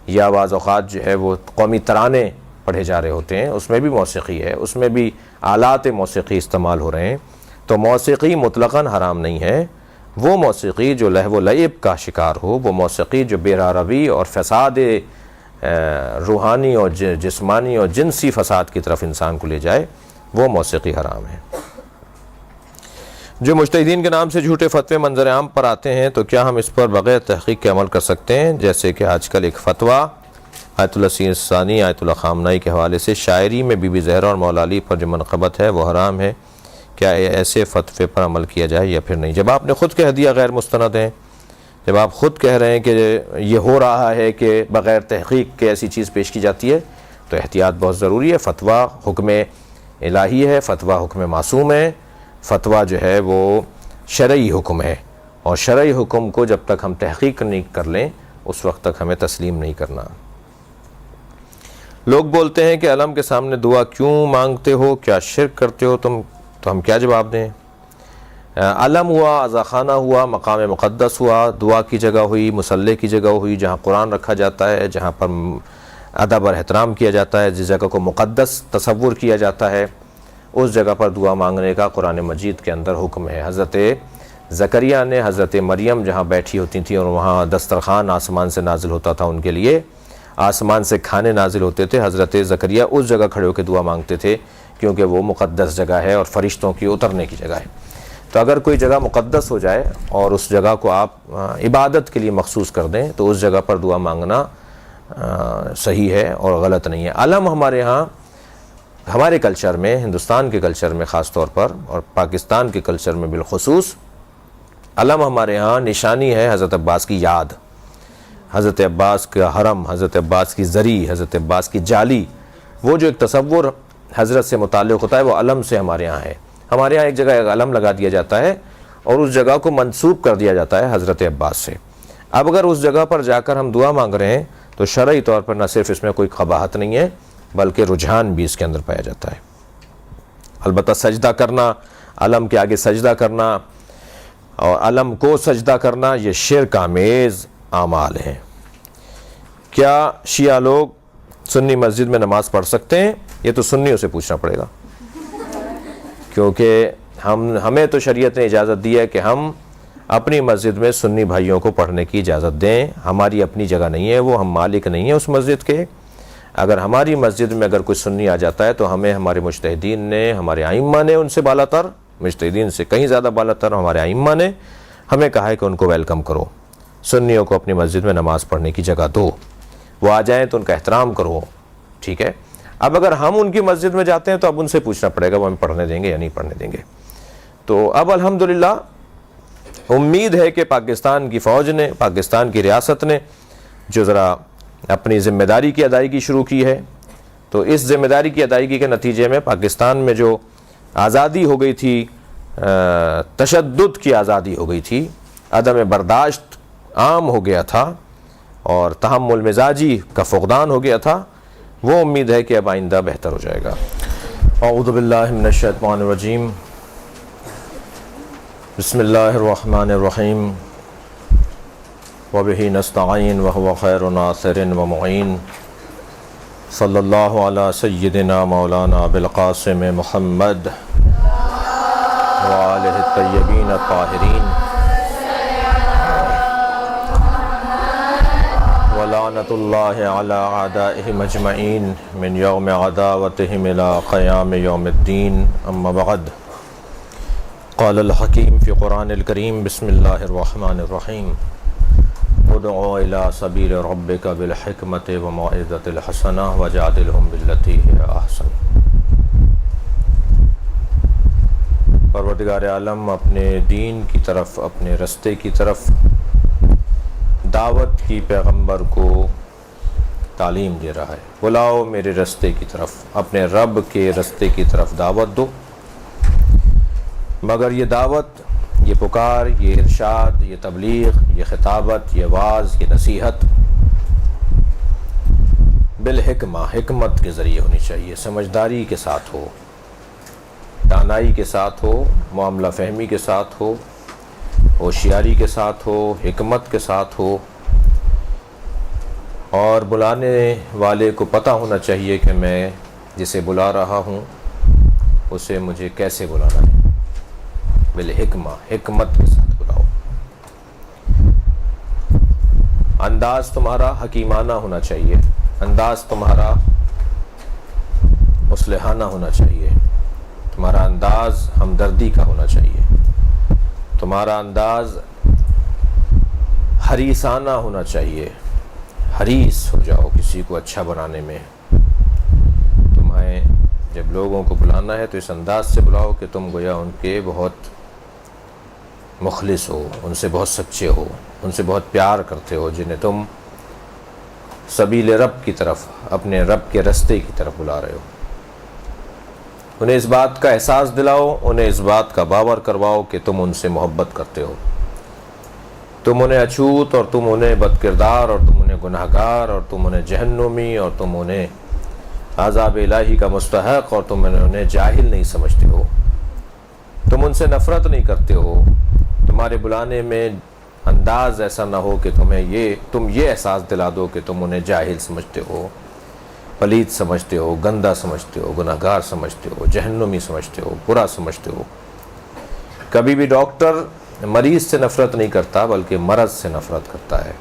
یا بعض اوقات جو ہے وہ قومی ترانے پڑھے جا رہے ہوتے ہیں، اس میں بھی موسیقی ہے، اس میں بھی آلات موسیقی استعمال ہو رہے ہیں۔ تو موسیقی مطلقاً حرام نہیں ہے۔ وہ موسیقی جو لہو و لعب کا شکار ہو، وہ موسیقی جو بے راہ روی اور فساد روحانی اور جسمانی اور جنسی فساد کی طرف انسان کو لے جائے، وہ موسیقی حرام ہے۔ جو مجتہدین کے نام سے جھوٹے فتوے منظر عام پر آتے ہیں تو کیا ہم اس پر بغیر تحقیق کے عمل کر سکتے ہیں؟ جیسے کہ آج کل ایک فتویٰ آیت اللہ ثانی آیت اللہ خامنائی کے حوالے سے شاعری میں بی بی زہرا اور مولا علی پر جو منقبت ہے وہ حرام ہے، کیا ایسے فتوے پر عمل کیا جائے یا پھر نہیں؟ جب آپ نے خود کہہ دیا غیر مستند ہیں، جب آپ خود کہہ رہے ہیں کہ یہ ہو رہا ہے کہ بغیر تحقیق کے ایسی چیز پیش کی جاتی ہے تو احتیاط بہت ضروری ہے۔ فتویٰ حکم الہی ہے، فتویٰ حکم معصوم ہے، فتویٰ جو ہے وہ شرعی حکم ہے، اور شرعی حکم کو جب تک ہم تحقیق نہیں کر لیں اس وقت تک ہمیں تسلیم نہیں کرنا۔ لوگ بولتے ہیں کہ علم کے سامنے دعا کیوں مانگتے ہو، کیا شرک کرتے ہو تم؟ تو ہم کیا جواب دیں؟ علم ہوا، عزاخانہ ہوا، مقام مقدس ہوا، دعا کی جگہ ہوئی، مصلی کی جگہ ہوئی، جہاں قرآن رکھا جاتا ہے، جہاں پر ادب اور احترام کیا جاتا ہے، جس جگہ کو مقدس تصور کیا جاتا ہے، اس جگہ پر دعا مانگنے کا قرآن مجید کے اندر حکم ہے۔ حضرت زکریا نے حضرت مریم جہاں بیٹھی ہوتی تھیں اور وہاں دسترخوان آسمان سے نازل ہوتا تھا، ان کے لیے آسمان سے کھانے نازل ہوتے تھے، حضرت زکریا اس جگہ کھڑے ہو کے دعا مانگتے تھے کیونکہ وہ مقدس جگہ ہے اور فرشتوں کی اترنے کی جگہ ہے۔ تو اگر کوئی جگہ مقدس ہو جائے اور اس جگہ کو آپ عبادت کے لیے مخصوص کر دیں تو اس جگہ پر دعا مانگنا صحیح ہے اور غلط نہیں ہے۔ علم ہمارے ہاں، ہمارے کلچر میں، ہندوستان کے کلچر میں خاص طور پر اور پاکستان کے کلچر میں بالخصوص، علم ہمارے ہاں نشانی ہے حضرت عباس کی یاد، حضرت عباس کا حرم، حضرت عباس کی زری، حضرت عباس کی جالی، وہ جو ایک تصور حضرت سے متعلق ہوتا ہے وہ علم سے ہمارے ہاں ہے۔ ہمارے ہاں ایک جگہ ایک علم لگا دیا جاتا ہے اور اس جگہ کو منسوب کر دیا جاتا ہے حضرت عباس سے۔ اب اگر اس جگہ پر جا کر ہم دعا مانگ رہے ہیں تو شرعی طور پر نہ صرف اس میں کوئی قباحت نہیں ہے بلکہ رجحان بھی اس کے اندر پایا جاتا ہے۔ البتہ سجدہ کرنا، علم کے آگے سجدہ کرنا اور علم کو سجدہ کرنا، یہ شرک آمیز اعمال ہیں۔ کیا شیعہ لوگ سنی مسجد میں نماز پڑھ سکتے ہیں؟ یہ تو سنیوں سے پوچھنا پڑے گا، کیونکہ ہمیں تو شریعت نے اجازت دی ہے کہ ہم اپنی مسجد میں سنی بھائیوں کو پڑھنے کی اجازت دیں۔ ہماری اپنی جگہ نہیں ہے، وہ ہم مالک نہیں ہیں اس مسجد کے۔ اگر ہماری مسجد میں اگر کوئی سنی آ جاتا ہے تو ہمیں ہمارے مجتہدین نے، ہمارے ائمہ نے، ان سے بالا تر، مجتہدین سے کہیں زیادہ بالا تر ہمارے ائمہ نے ہمیں کہا ہے کہ ان کو ویلکم کرو، سنیوں کو اپنی مسجد میں نماز پڑھنے کی جگہ دو، وہ آ جائیں تو ان کا احترام کرو، ٹھیک ہے۔ اب اگر ہم ان کی مسجد میں جاتے ہیں تو اب ان سے پوچھنا پڑے گا وہ ہمیں پڑھنے دیں گے یا نہیں پڑھنے دیں گے۔ تو اب الحمدللہ امید ہے کہ پاکستان کی فوج نے، پاکستان کی ریاست نے جو ذرا اپنی ذمہ داری کی ادائیگی شروع کی ہے، تو اس ذمہ داری کی ادائیگی کے نتیجے میں پاکستان میں جو آزادی ہو گئی تھی، تشدد کی آزادی ہو گئی تھی، عدم برداشت عام ہو گیا تھا اور تحمل مزاجی کا فقدان ہو گیا تھا، وہ امید ہے کہ اب آئندہ بہتر ہو جائے گا۔ اعوذ باللہ من الشیطان الرجیم، بسم اللہ الرحمن الرحیم، وبہ نستعین وہو خیر ناصر ومعین، صلی اللہ علی سیدنا مولانا بالقاسم محمد وآلہ الطیبین الطاہرین ولعنۃ اللہ علی اعدائہم اجمعین من یوم عداوتہم الی قیام یوم الدین، اما بعد۔ قال الحکیم فی قرآن الکریم، بسم اللہ الرحمن الرحیم، ادعو الی سبیل ربک بالحکمت وموعظۃ الحسنہ وجادلہم باللتی ہی احسن۔ پروردگار عالم اپنے دین کی طرف، اپنے رستے کی طرف دعوت کی پیغمبر کو تعلیم دے رہا ہے۔ بلاؤ میرے رستے کی طرف، اپنے رب کے رستے کی طرف دعوت دو، مگر یہ دعوت، یہ پکار، یہ ارشاد، یہ تبلیغ، یہ خطابت، یہ واعظ، یہ نصیحت بالحکمہ، حکمت کے ذریعے ہونی چاہیے، سمجھداری کے ساتھ ہو، دانائی کے ساتھ ہو، معاملہ فہمی کے ساتھ ہو، ہوشیاری کے ساتھ ہو، حکمت کے ساتھ ہو، اور بلانے والے کو پتہ ہونا چاہیے کہ میں جسے بلا رہا ہوں اسے مجھے کیسے بلانا ہے۔ بالحکمہ، حکمت کے ساتھ بلاؤ۔ انداز تمہارا حکیمانہ ہونا چاہیے، انداز تمہارا مصلحانہ ہونا چاہیے، تمہارا انداز ہمدردی کا ہونا چاہیے، تمہارا انداز حریصانہ ہونا چاہیے۔ حریص ہو جاؤ کسی کو اچھا بنانے میں۔ تمہیں جب لوگوں کو بلانا ہے تو اس انداز سے بلاؤ کہ تم گویا ان کے بہت مخلص ہو، ان سے بہت سچے ہو، ان سے بہت پیار کرتے ہو، جنہیں تم سبیل رب کی طرف، اپنے رب کے رستے کی طرف بلا رہے ہو۔ انہیں اس بات کا احساس دلاؤ، انہیں اس بات کا باور کرواؤ کہ تم ان سے محبت کرتے ہو، تم انہیں اچھوت اور تم انہیں بد کردار اور تم انہیں گناہگار اور تم انہیں جہنمی اور تم انہیں عذاب الہی کا مستحق اور تم انہیں جاہل نہیں سمجھتے ہو، تم ان سے نفرت نہیں کرتے ہو۔ تمہارے بلانے میں انداز ایسا نہ ہو کہ تم یہ احساس دلا دو کہ تم انہیں جاہل سمجھتے ہو، پلید سمجھتے ہو، گندہ سمجھتے ہو، گناہگار سمجھتے ہو، جہنمی سمجھتے ہو، برا سمجھتے ہو۔ کبھی بھی ڈاکٹر مریض سے نفرت نہیں کرتا بلکہ مرض سے نفرت کرتا ہے۔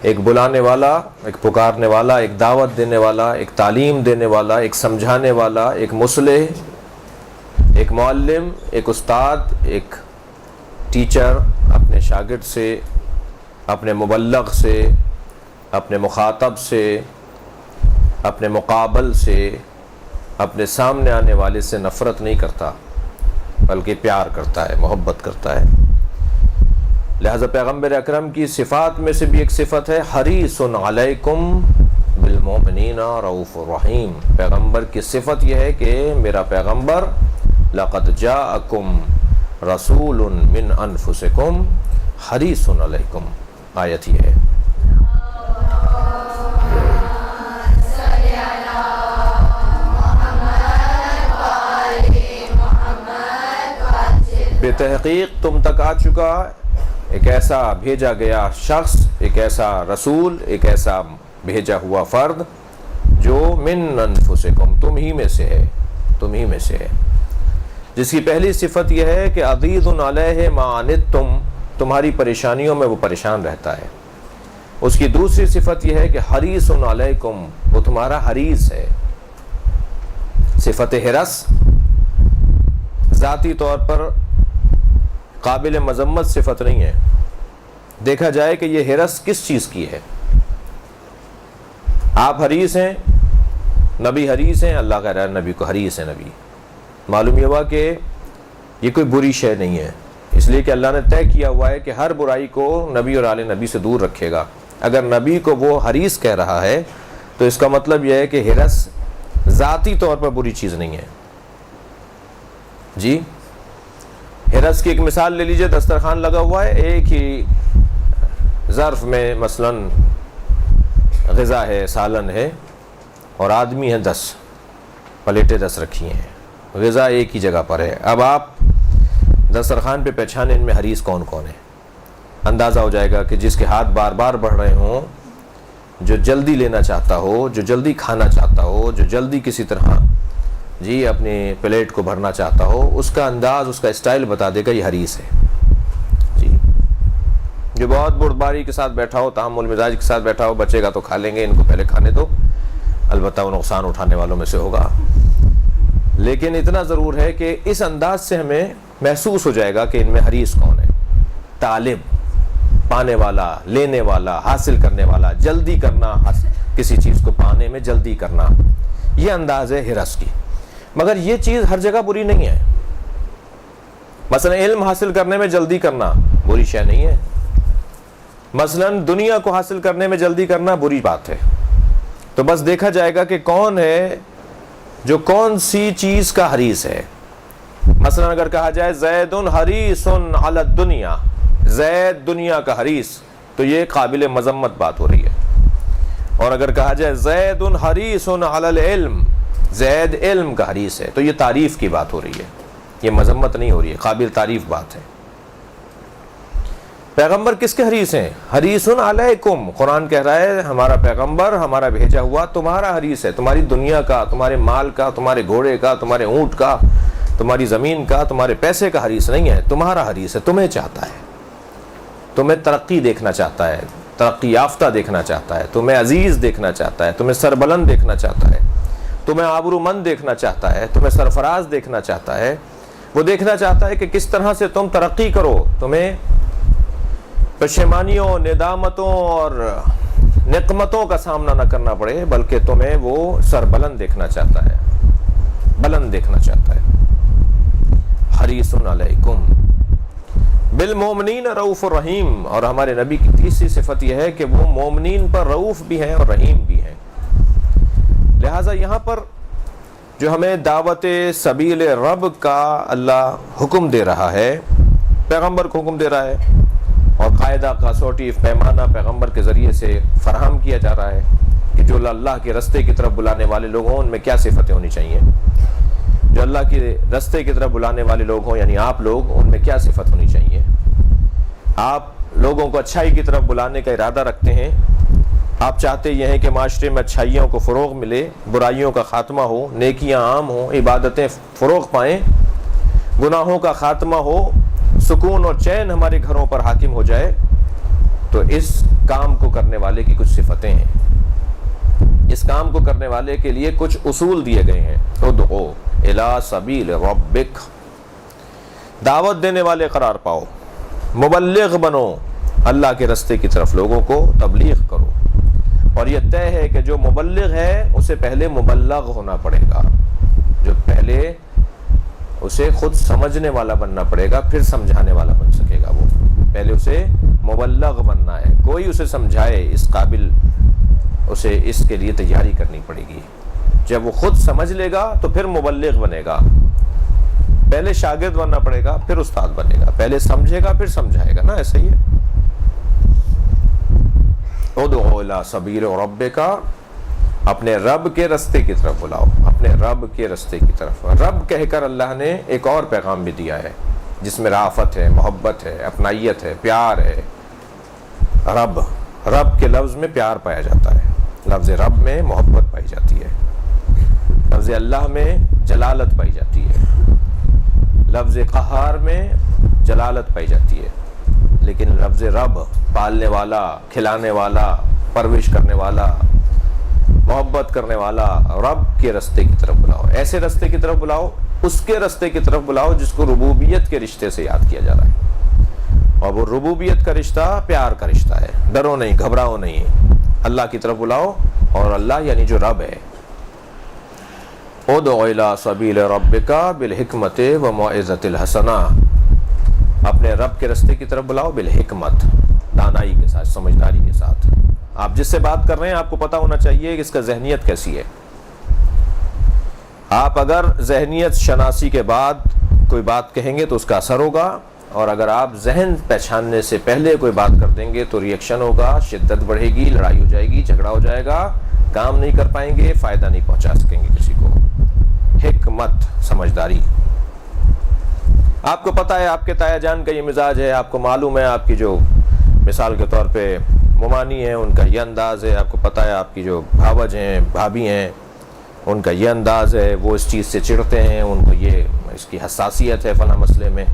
ایک بلانے والا، ایک پکارنے والا، ایک دعوت دینے والا، ایک تعلیم دینے والا، ایک سمجھانے والا، ایک مصلح، ایک معلم، ایک استاد، ایک ٹیچر اپنے شاگرد سے، اپنے مبلغ سے، اپنے مخاطب سے، اپنے مقابل سے، اپنے سامنے آنے والے سے نفرت نہیں کرتا بلکہ پیار کرتا ہے، محبت کرتا ہے۔ لہذا پیغمبر اکرم کی صفات میں سے بھی ایک صفت ہے حریص علیکم بالمؤمنین رؤوف الرحیم۔ پیغمبر کی صفت یہ ہے کہ میرا پیغمبر لقد جاءکم رسول من انفسکم حریص علیکم، آیت یہ ہے۔ بے تحقیق تم تک آ چکا ایک ایسا بھیجا گیا شخص، ایک ایسا رسول، ایک ایسا بھیجا ہوا فرد جو من انفسکم، تم ہی میں سے ہے، تم ہی میں سے ہے، جس کی پہلی صفت یہ ہے کہ عزیز علیہ ما عنتم، تمہاری پریشانیوں میں وہ پریشان رہتا ہے۔ اس کی دوسری صفت یہ ہے کہ حریص علیکم، وہ تمہارا حریص ہے۔ صفت حرص ذاتی طور پر قابل مذمت صفت نہیں ہے۔ دیکھا جائے کہ یہ حرص کس چیز کی ہے۔ آپ حریص ہیں، نبی حریص ہیں، اللہ کہہ رہا ہے نبی کو حریص ہے۔ نبی معلوم یہ ہوا کہ یہ کوئی بری شے نہیں ہے، اس لیے کہ اللہ نے طے کیا ہوا ہے کہ ہر برائی کو نبی اور آل نبی سے دور رکھے گا۔ اگر نبی کو وہ حریص کہہ رہا ہے تو اس کا مطلب یہ ہے کہ حرص ذاتی طور پر بری چیز نہیں ہے۔ جی حرص کی ایک مثال لے لیجئے، دسترخوان لگا ہوا ہے، ایک ہی ظرف میں مثلا غذا ہے، سالن ہے، اور آدمی ہیں 10، پلیٹیں 10 رکھی ہیں، غذا ایک ہی جگہ پر ہے۔ اب آپ دسترخوان پہ پہچانے ان میں حریص کون کون ہے، اندازہ ہو جائے گا کہ جس کے ہاتھ بار بار بڑھ رہے ہوں، جو جلدی لینا چاہتا ہو، جو جلدی کھانا چاہتا ہو، جو جلدی کسی طرح جی اپنی پلیٹ کو بھرنا چاہتا ہو، اس کا انداز، اس کا اسٹائل بتا دے گا یہ حریص ہے۔ جی جو بہت بردباری کے ساتھ بیٹھا ہو، تحمل مزاج کے ساتھ بیٹھا ہو، بچے گا تو کھا لیں گے، ان کو پہلے کھانے دو، البتہ وہ نقصان اٹھانے والوں میں سے ہوگا۔ لیکن اتنا ضرور ہے کہ اس انداز سے ہمیں محسوس ہو جائے گا کہ ان میں حریص کون ہے۔ طالب، پانے والا، لینے والا، حاصل کرنے والا، جلدی کرنا، کسی چیز کو پانے میں جلدی کرنا، یہ انداز ہے ہرس کی. مگر یہ چیز ہر جگہ بری نہیں ہے. مثلا علم حاصل کرنے میں جلدی کرنا بری شے نہیں ہے. مثلا دنیا کو حاصل کرنے میں جلدی کرنا بری بات ہے. تو بس دیکھا جائے گا کہ کون ہے جو کون سی چیز کا حریص ہے. مثلا اگر کہا جائے زید حریص علی الدنیا، زید دنیا کا حریص، تو یہ قابل مذمت بات ہو رہی ہے. اور اگر کہا جائے زید حریص علی العلم، زید علم کا حریص ہے، تو یہ تعریف کی بات ہو رہی ہے، یہ مذمت نہیں ہو رہی ہے، قابل تعریف بات ہے. پیغمبر کس کے حریص ہیں؟ حریص علیکم. قرآن کہہ رہا ہے ہمارا پیغمبر، ہمارا بھیجا ہوا تمہارا حریص ہے. تمہاری دنیا کا، تمہارے مال کا، تمہارے گھوڑے کا، تمہارے اونٹ کا، تمہاری زمین کا، تمہارے پیسے کا حریص نہیں ہے، تمہارا حریص ہے. تمہیں چاہتا ہے، تمہیں ترقی دیکھنا چاہتا ہے، ترقی یافتہ دیکھنا چاہتا ہے، تمہیں عزیز دیکھنا چاہتا ہے، تمہیں سربلند دیکھنا چاہتا ہے، تمہیں آبرومند دیکھنا چاہتا ہے، تمہیں سرفراز دیکھنا چاہتا ہے. وہ دیکھنا چاہتا ہے کہ کس طرح سے تم ترقی کرو، تمہیں پشیمانیوں، ندامتوں اور نقمتوں کا سامنا نہ کرنا پڑے، بلکہ تمہیں وہ سربلند دیکھنا چاہتا ہے، بلند دیکھنا چاہتا ہے. حریص علیکم بالمومنین رؤوف الرحیم. اور ہمارے نبی کی تیسری صفت یہ ہے کہ وہ مومنین پر رؤوف بھی ہیں اور رحیم بھی ہیں. لہٰذا یہاں پر جو ہمیں دعوت سبیل رب کا اللہ حکم دے رہا ہے، پیغمبر کو حکم دے رہا ہے، اور قاعدہ کاسوٹی پیمانہ پیغمبر کے ذریعے سے فراہم کیا جا رہا ہے کہ جو اللہ کے رستے کی طرف بلانے والے لوگ ہوں ان میں کیا صفتیں ہونی چاہیے. جو اللہ کے رستے کی طرف بلانے والے لوگ ہوں یعنی آپ لوگ، ان میں کیا صفت ہونی چاہیے. آپ لوگوں کو اچھائی کی طرف بلانے کا ارادہ رکھتے ہیں، آپ چاہتے یہ ہیں کہ معاشرے میں اچھائیوں کو فروغ ملے، برائیوں کا خاتمہ ہو، نیکیاں عام ہوں، عبادتیں فروغ پائیں، گناہوں کا خاتمہ ہو، سکون اور چین ہمارے گھروں پر حاکم ہو جائے. تو اس کام کو کرنے والے کی کچھ صفتیں ہیں. اس کام کو کرنے والے کے لیے کچھ اصول دیے گئے ہیں. ادعو الی سبیل ربک، دعوت دینے والے قرار پاؤ، مبلغ بنو، اللہ کے رستے کی طرف لوگوں کو تبلیغ کرو. اور یہ طے ہے کہ جو مبلغ ہے اسے پہلے مبلغ ہونا پڑے گا، جو پہلے اسے خود سمجھنے والا بننا پڑے گا، پھر سمجھانے والا بن سکے گا. وہ پہلے اسے مبلغ بننا ہے، کوئی اسے سمجھائے، اس قابل اسے اس کے لیے تیاری کرنی پڑے گی. جب وہ خود سمجھ لے گا تو پھر مبلغ بنے گا. پہلے شاگرد بننا پڑے گا پھر استاد بنے گا، پہلے سمجھے گا پھر سمجھائے گا نا، ایسا ہی ہے. ادعو الی سبیل ربک، اپنے رب کے رستے کی طرف بلاؤ، اپنے رب کے رستے کی طرف. رب کہہ کر اللہ نے ایک اور پیغام بھی دیا ہے جس میں رافت ہے، محبت ہے، اپنائیت ہے، پیار ہے. رب، رب کے لفظ میں پیار پایا جاتا ہے، لفظ رب میں محبت پائی جاتی ہے، لفظ اللہ میں جلالت پائی جاتی ہے، لفظ قہار میں جلالت پائی جاتی ہے. لیکن لفظ رب، پالنے والا، کھلانے والا، پرورش کرنے والا، محبت کرنے والا، رب کے رستے کی طرف بلاؤ. ایسے رستے کی طرف بلاؤ، اس کے رستے کی طرف بلاؤ جس کو ربوبیت کے رشتے سے یاد کیا جا رہا ہے. اور وہ ربوبیت کا رشتہ پیار کا رشتہ ہے. ڈرو نہیں، گھبراؤ نہیں، اللہ کی طرف بلاؤ. اور اللہ یعنی جو رب ہے. ادعو الی سبیل ربک بالحکمت والموعظۃ الحسنہ، اپنے رب کے رستے کی طرف بلاؤ بالحکمت، دانائی کے ساتھ، سمجھداری کے ساتھ. آپ جس سے بات کر رہے ہیں آپ کو پتہ ہونا چاہیے کہ اس کا ذہنیت کیسی ہے. آپ اگر ذہنیت شناسی کے بعد کوئی بات کہیں گے تو اس کا اثر ہوگا، اور اگر آپ ذہن پہچاننے سے پہلے کوئی بات کر دیں گے تو ریئیکشن ہوگا، شدت بڑھے گی، لڑائی ہو جائے گی، جھگڑا ہو جائے گا، کام نہیں کر پائیں گے، فائدہ نہیں پہنچا سکیں گے کسی کو. حکمت، سمجھداری. آپ کو پتہ ہے آپ کے تایا جان کا یہ مزاج ہے، آپ کو معلوم ہے آپ کی جو مثال کے طور پہ ممانی ہیں ان کا یہ انداز ہے، آپ کو پتہ ہے آپ کی جو بھاوج ہیں، بھابھی ہیں، ان کا یہ انداز ہے، وہ اس چیز سے چڑھتے ہیں، ان کو یہ اس کی حساسیت ہے فلاں مسئلے میں.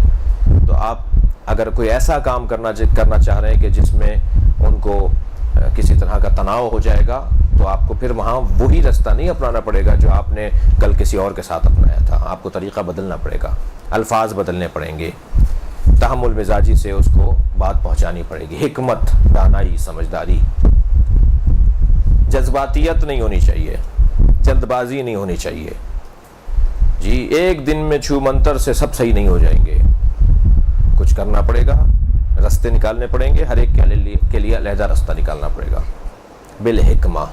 تو آپ اگر کوئی ایسا کام کرنا چاہ رہے ہیں کہ جس میں ان کو کسی طرح کا تناؤ ہو جائے گا تو آپ کو پھر وہاں وہی رستہ نہیں اپنانا پڑے گا جو آپ نے کل کسی اور کے ساتھ اپنایا تھا. آپ کو طریقہ بدلنا پڑے گا، الفاظ بدلنے پڑیں گے، تحمل مزاجی سے اس کو بات پہنچانی پڑے گی، حکمت، دانائی، سمجھداری، جذباتیت نہیں ہونی چاہیے، جلد بازی نہیں ہونی چاہیے جی۔ ایک دن میں چھو منتر سے سب صحیح نہیں ہو جائیں گے، کچھ کرنا پڑے گا، رستے نکالنے پڑیں گے، ہر ایک کے لیے علیحدہ رستہ نکالنا پڑے گا۔ بالحکمہ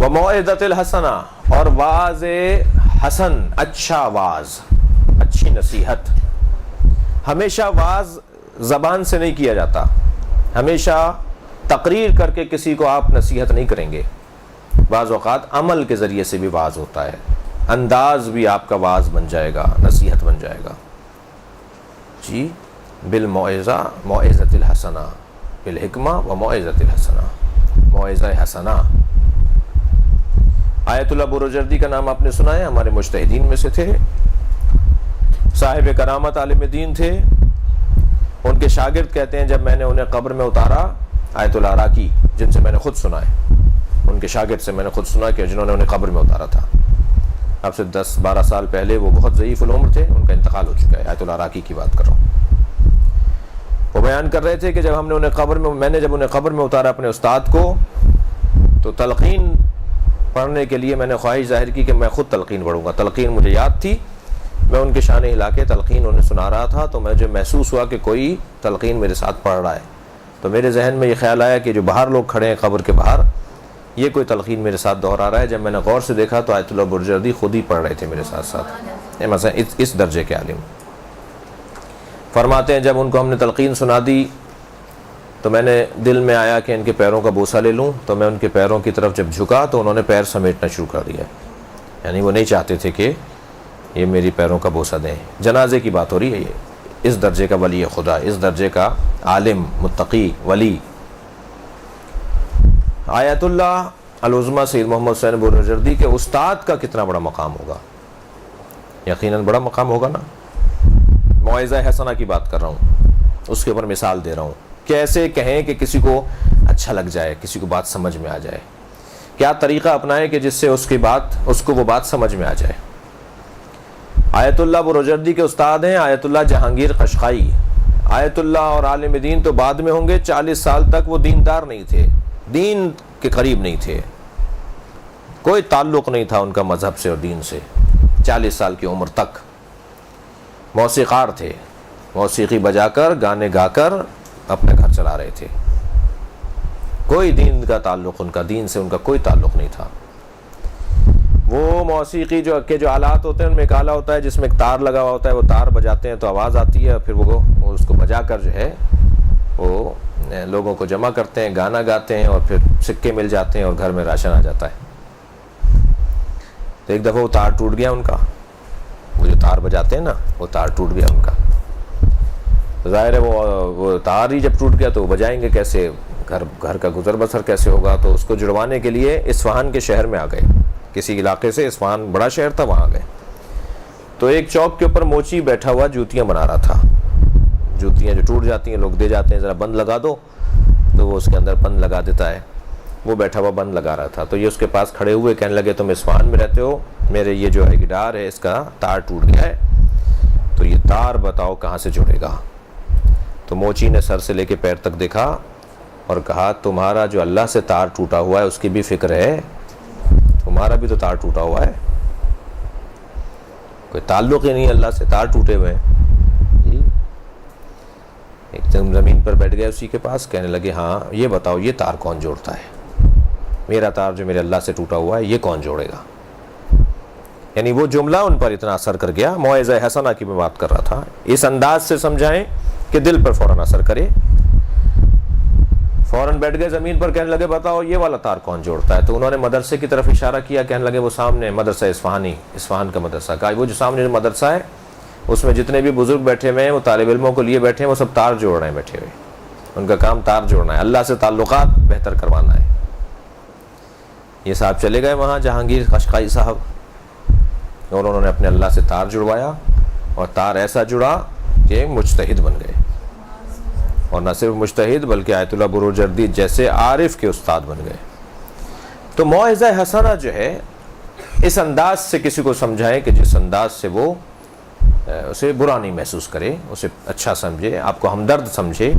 وموعظۃ الحسنہ، اور واعظ حسن، اچھا واعظ، اچھی نصیحت۔ ہمیشہ واعظ زبان سے نہیں کیا جاتا، ہمیشہ تقریر کر کے کسی کو آپ نصیحت نہیں کریں گے، بعض اوقات عمل کے ذریعے سے بھی واعظ ہوتا ہے، انداز بھی آپ کا واعظ بن جائے گا، نصیحت بن جائے گا جی۔ بالموعظہ، موعظۃ الحسنہ، بالحکمہ وموعظۃ الحسنہ، موعظہ حسنہ۔ آیت اللہ بروجردی کا نام آپ نے سنا ہے، ہمارے مجتہدین میں سے تھے، صاحب کرامت عالم دین تھے۔ ان کے شاگرد کہتے ہیں جب میں نے انہیں قبر میں اتارا، آیت اللہ عراقی جن سے میں نے خود سنا ہے، ان کے شاگرد سے میں نے خود سنا کہ جنہوں نے انہیں قبر میں اتارا تھا، اب سے 10-12 سال پہلے، وہ بہت ضعیف العمر تھے، ان کا انتقال ہو چکا ہے، آیت اللہ عراقی کی بات کر رہا ہوں۔ وہ بیان کر رہے تھے کہ جب میں نے جب انہیں قبر میں اتارا اپنے استاد کو، تو تلقین پڑھنے کے لیے میں نے خواہش ظاہر کی کہ میں خود تلقین پڑھوں گا۔ تلقین مجھے یاد تھی، میں ان کے شانے ہلا کے تلقین انہیں سنا رہا تھا، تو مجھے محسوس ہوا کہ کوئی تلقین میرے ساتھ پڑھ رہا ہے، تو میرے ذہن میں یہ خیال آیا کہ جو باہر لوگ کھڑے ہیں قبر کے باہر، یہ کوئی تلقین میرے ساتھ دہرا رہا ہے۔ جب میں نے غور سے دیکھا تو آیت اللہ بروجردی خود ہی پڑھ رہے تھے میرے ساتھ ساتھ، مثلا اس درجے کے عالم۔ فرماتے ہیں جب ان کو ہم نے تلقین سنا دی تو میں نے دل میں آیا کہ ان کے پیروں کا بوسہ لے لوں، تو میں ان کے پیروں کی طرف جب جھکا تو انہوں نے پیر سمیٹنا شروع کر دیا، یعنی وہ نہیں چاہتے تھے کہ یہ میری پیروں کا بوسہ دیں۔ جنازے کی بات ہو رہی ہے، یہ اس درجے کا ولی خدا، اس درجے کا عالم، متقی، ولی۔ آیت اللہ العظمیٰ سید محمد حسین بروجردی کے استاد کا کتنا بڑا مقام ہوگا، یقیناً بڑا مقام ہوگا نا۔ موعظہ حسنہ کی بات کر رہا ہوں، اس کے اوپر مثال دے رہا ہوں، کیسے کہیں کہ کسی کو اچھا لگ جائے، کسی کو بات سمجھ میں آ جائے، کیا طریقہ اپنائیں کہ جس سے اس کو وہ بات سمجھ میں آ جائے۔ آیت اللہ بروجردی کے استاد ہیں آیت اللہ جہانگیر قشقائی۔ آیت اللہ اور عالم دین تو بعد میں ہوں گے، 40 سال تک وہ دیندار نہیں تھے، دین کے قریب نہیں تھے، کوئی تعلق نہیں تھا ان کا مذہب سے اور دین سے، 40 سال کی عمر تک موسیقار تھے، موسیقی بجا کر، گانے گا کر اپنے گھر چلا رہے تھے، کوئی دین کا تعلق، ان کا دین سے ان کا کوئی تعلق نہیں تھا۔ وہ موسیقی جو آلات ہوتے ہیں ان میں ایک آلہ ہوتا ہے جس میں ایک تار لگا ہوا ہوتا ہے، وہ تار بجاتے ہیں تو آواز آتی ہے، پھر وہ اس کو بجا کر جو ہے وہ لوگوں کو جمع کرتے ہیں، گانا گاتے ہیں، اور پھر سکے مل جاتے ہیں اور گھر میں راشن آ جاتا ہے۔ تو ایک دفعہ وہ تار ٹوٹ گیا ان کا، وہ جو تار بجاتے ہیں نا، وہ تار ٹوٹ گیا ان کا، ظاہر ہے وہ تار ہی جب ٹوٹ گیا تو وہ بجائیں گے کیسے، گھر کا گزر بسر کیسے ہوگا؟ تو اس کو جڑوانے کے لیے اصفہان کے شہر میں آ گئے، کسی علاقے سے، اصفہان بڑا شہر تھا، وہاں گئے تو ایک چوک کے اوپر موچی بیٹھا ہوا جوتیاں بنا رہا تھا، جوتیاں جو ٹوٹ جاتی ہیں لوگ دے جاتے ہیں، ذرا بند لگا دو، تو وہ اس کے اندر بند لگا دیتا ہے، وہ بیٹھا ہوا بند لگا رہا تھا۔ تو یہ اس کے پاس کھڑے ہوئے کہنے لگے تم اصفہان میں رہتے ہو، میرے یہ جو ہے گٹار ہے اس کا تار ٹوٹ گیا ہے، تو یہ تار بتاؤ کہاں سے جڑے گا؟ تو موچی نے سر سے لے کے پیر تک دیکھا اور کہا تمہارا جو اللہ سے تار ٹوٹا ہوا ہے اس کی بھی فکر ہے، تمہارا بھی تو تار ٹوٹا ہوا ہے، کوئی تعلق ہی نہیں اللہ سے، تار ٹوٹے ہوئے ہیں جی۔ ایک دم زمین پر بیٹھ گئے اسی کے پاس، کہنے لگے ہاں یہ بتاؤ یہ تار کون جوڑتا ہے، میرا تار جو میرے اللہ سے ٹوٹا ہوا ہے یہ کون جوڑے گا؟ یعنی وہ جملہ ان پر اتنا اثر کر گیا، موعظہ حسنہ کی میں بات کر رہا تھا، اس انداز سے سمجھائیں کہ دل پر فوراً اثر کرے۔ فوراً بیٹھ گئے زمین پر، کہنے لگے بتاؤ یہ والا تار کون جوڑتا ہے؟ تو انہوں نے مدرسے کی طرف اشارہ کیا، کہنے لگے وہ سامنے مدرسہ اصفہانی، اصفہان کا مدرسہ، کہا وہ جو سامنے مدرسہ ہے اس میں جتنے بھی بزرگ بیٹھے ہوئے ہیں وہ طالب علموں کو لیے بیٹھے ہیں، وہ سب تار جوڑ رہے ہیں بیٹھے ہوئے، ان کا کام تار جوڑنا ہے، اللہ سے تعلقات بہتر کروانا ہے۔ یہ صاحب چلے گئے وہاں جہانگیر قشقائی صاحب، اور انہوں نے اپنے اللہ سے تار جڑوایا، اور تار ایسا جڑا کہ مجتہد بن گئے، اور نہ صرف مجتہد بلکہ آیت اللہ بروجردی جیسے عارف کے استاد بن گئے۔ تو موعظہ حسنہ جو ہے اس انداز سے کسی کو سمجھائیں کہ جس انداز سے وہ اسے برا نہیں محسوس کرے، اسے اچھا سمجھے، آپ کو ہمدرد سمجھے۔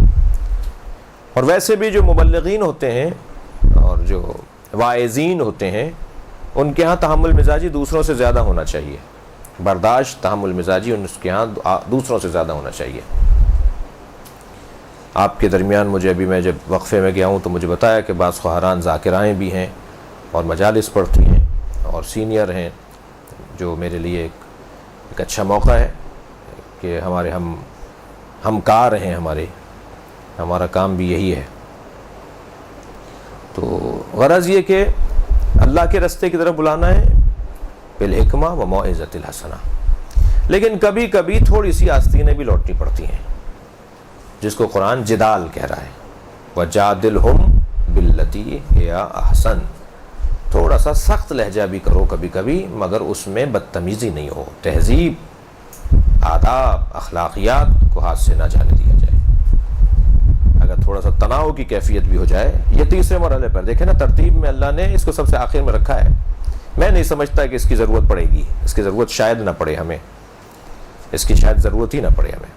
اور ویسے بھی جو مبلغین ہوتے ہیں اور جو واعظین ہوتے ہیں ان کے ہاں تحمل مزاجی دوسروں سے زیادہ ہونا چاہیے، برداشت تحمل مزاجی ان کے ہاں دوسروں سے زیادہ ہونا چاہیے۔ آپ کے درمیان مجھے ابھی میں جب وقفے میں گیا ہوں تو مجھے بتایا کہ بعض خواہران ذاکرائیں بھی ہیں اور مجالس پڑھتی ہیں اور سینئر ہیں، جو میرے لیے ایک اچھا موقع ہے کہ ہمارے ہم کار ہیں، ہمارا کام بھی یہی ہے۔ تو غرض یہ کہ اللہ کے راستے کی طرف بلانا ہے بالحکمہ و موعظۃ الحسنہ، لیکن کبھی کبھی تھوڑی سی آستینیں بھی لوٹنی پڑتی ہیں، جس کو قرآن جدال کہہ رہا ہے، وَجَادِلْهُمْ بِالَّتِي هِيَ أَحْسَنُ، تھوڑا سا سخت لہجہ بھی کرو کبھی کبھی، مگر اس میں بدتمیزی نہیں ہو، تہذیب، آداب، اخلاقیات کو ہاتھ سے نہ جانے دیا جائے۔ اگر تھوڑا سا تناؤ کی کیفیت بھی ہو جائے، یہ تیسرے مرحلے پر دیکھیں نا، ترتیب میں اللہ نے اس کو سب سے آخر میں رکھا ہے۔ میں نہیں سمجھتا کہ اس کی ضرورت پڑے گی، اس کی ضرورت شاید نہ پڑے ہمیں، اس کی شاید ضرورت ہی نہ پڑے ہمیں۔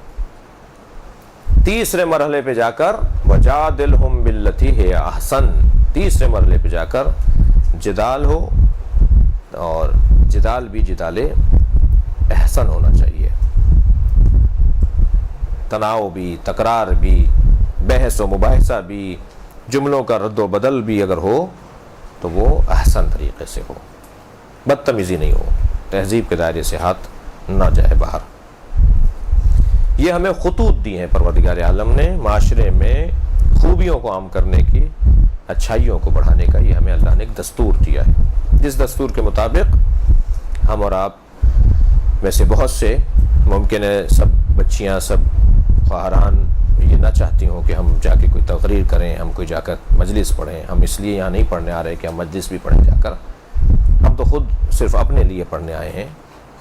تیسرے مرحلے پہ جا کر وَجَادِلْهُمْ بِالَّتِي هِيَ أَحْسَنُ، تیسرے مرحلے پہ جا کر جدال ہو، اور جدال بھی جدال احسن ہونا چاہیے، تناؤ بھی، تکرار بھی، بحث و مباحثہ بھی، جملوں کا رد و بدل بھی اگر ہو تو وہ احسن طریقے سے ہو، بدتمیزی نہیں ہو، تہذیب کے دائرے سے ہاتھ نہ جائے باہر۔ یہ ہمیں خطوط دی ہیں پروردگار عالم نے، معاشرے میں خوبیوں کو عام کرنے کی، اچھائیوں کو بڑھانے کا، یہ ہمیں اللہ نے ایک دستور دیا ہے، جس دستور کے مطابق ہم اور آپ میں سے بہت سے، ممکن ہے سب بچیاں، سب خواہران یہ نہ چاہتی ہوں کہ ہم جا کے کوئی تقریر کریں، ہم کوئی جا کر مجلس پڑھیں، ہم اس لیے یہاں نہیں پڑھنے آ رہے کہ ہم مجلس بھی پڑھیں جا کر، ہم تو خود صرف اپنے لیے پڑھنے آئے ہیں،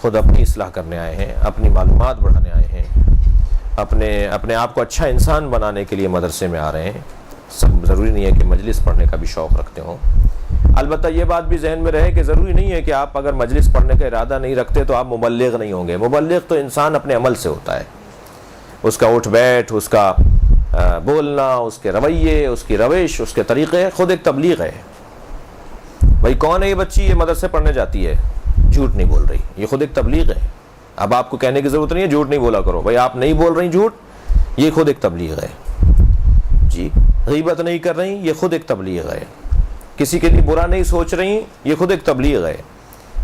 خود اپنی اصلاح کرنے آئے ہیں، اپنی معلومات بڑھانے آئے ہیں، اپنے آپ کو اچھا انسان بنانے کے لیے مدرسے میں آ رہے ہیں۔ سب ضروری نہیں ہے کہ مجلس پڑھنے کا بھی شوق رکھتے ہوں، البتہ یہ بات بھی ذہن میں رہے کہ ضروری نہیں ہے کہ آپ اگر مجلس پڑھنے کا ارادہ نہیں رکھتے تو آپ مبلغ نہیں ہوں گے۔ مبلغ تو انسان اپنے عمل سے ہوتا ہے، اس کا اٹھ بیٹھ، اس کا بولنا، اس کے رویے، اس کی روش، اس کے طریقے خود ایک تبلیغ ہے۔ بھائی کون ہے یہ بچی، یہ مدرسے پڑھنے جاتی ہے، جھوٹ نہیں بول رہی، یہ خود ایک تبلیغ ہے۔ اب آپ کو کہنے کی ضرورت نہیں ہے جھوٹ نہیں بولا کرو، بھائی آپ نہیں بول رہی جھوٹ، یہ خود ایک تبلیغ ہے جی۔ غیبت نہیں کر رہی، یہ خود ایک تبلیغ ہے۔ کسی کے لیے برا نہیں سوچ رہی، یہ خود ایک تبلیغ ہے۔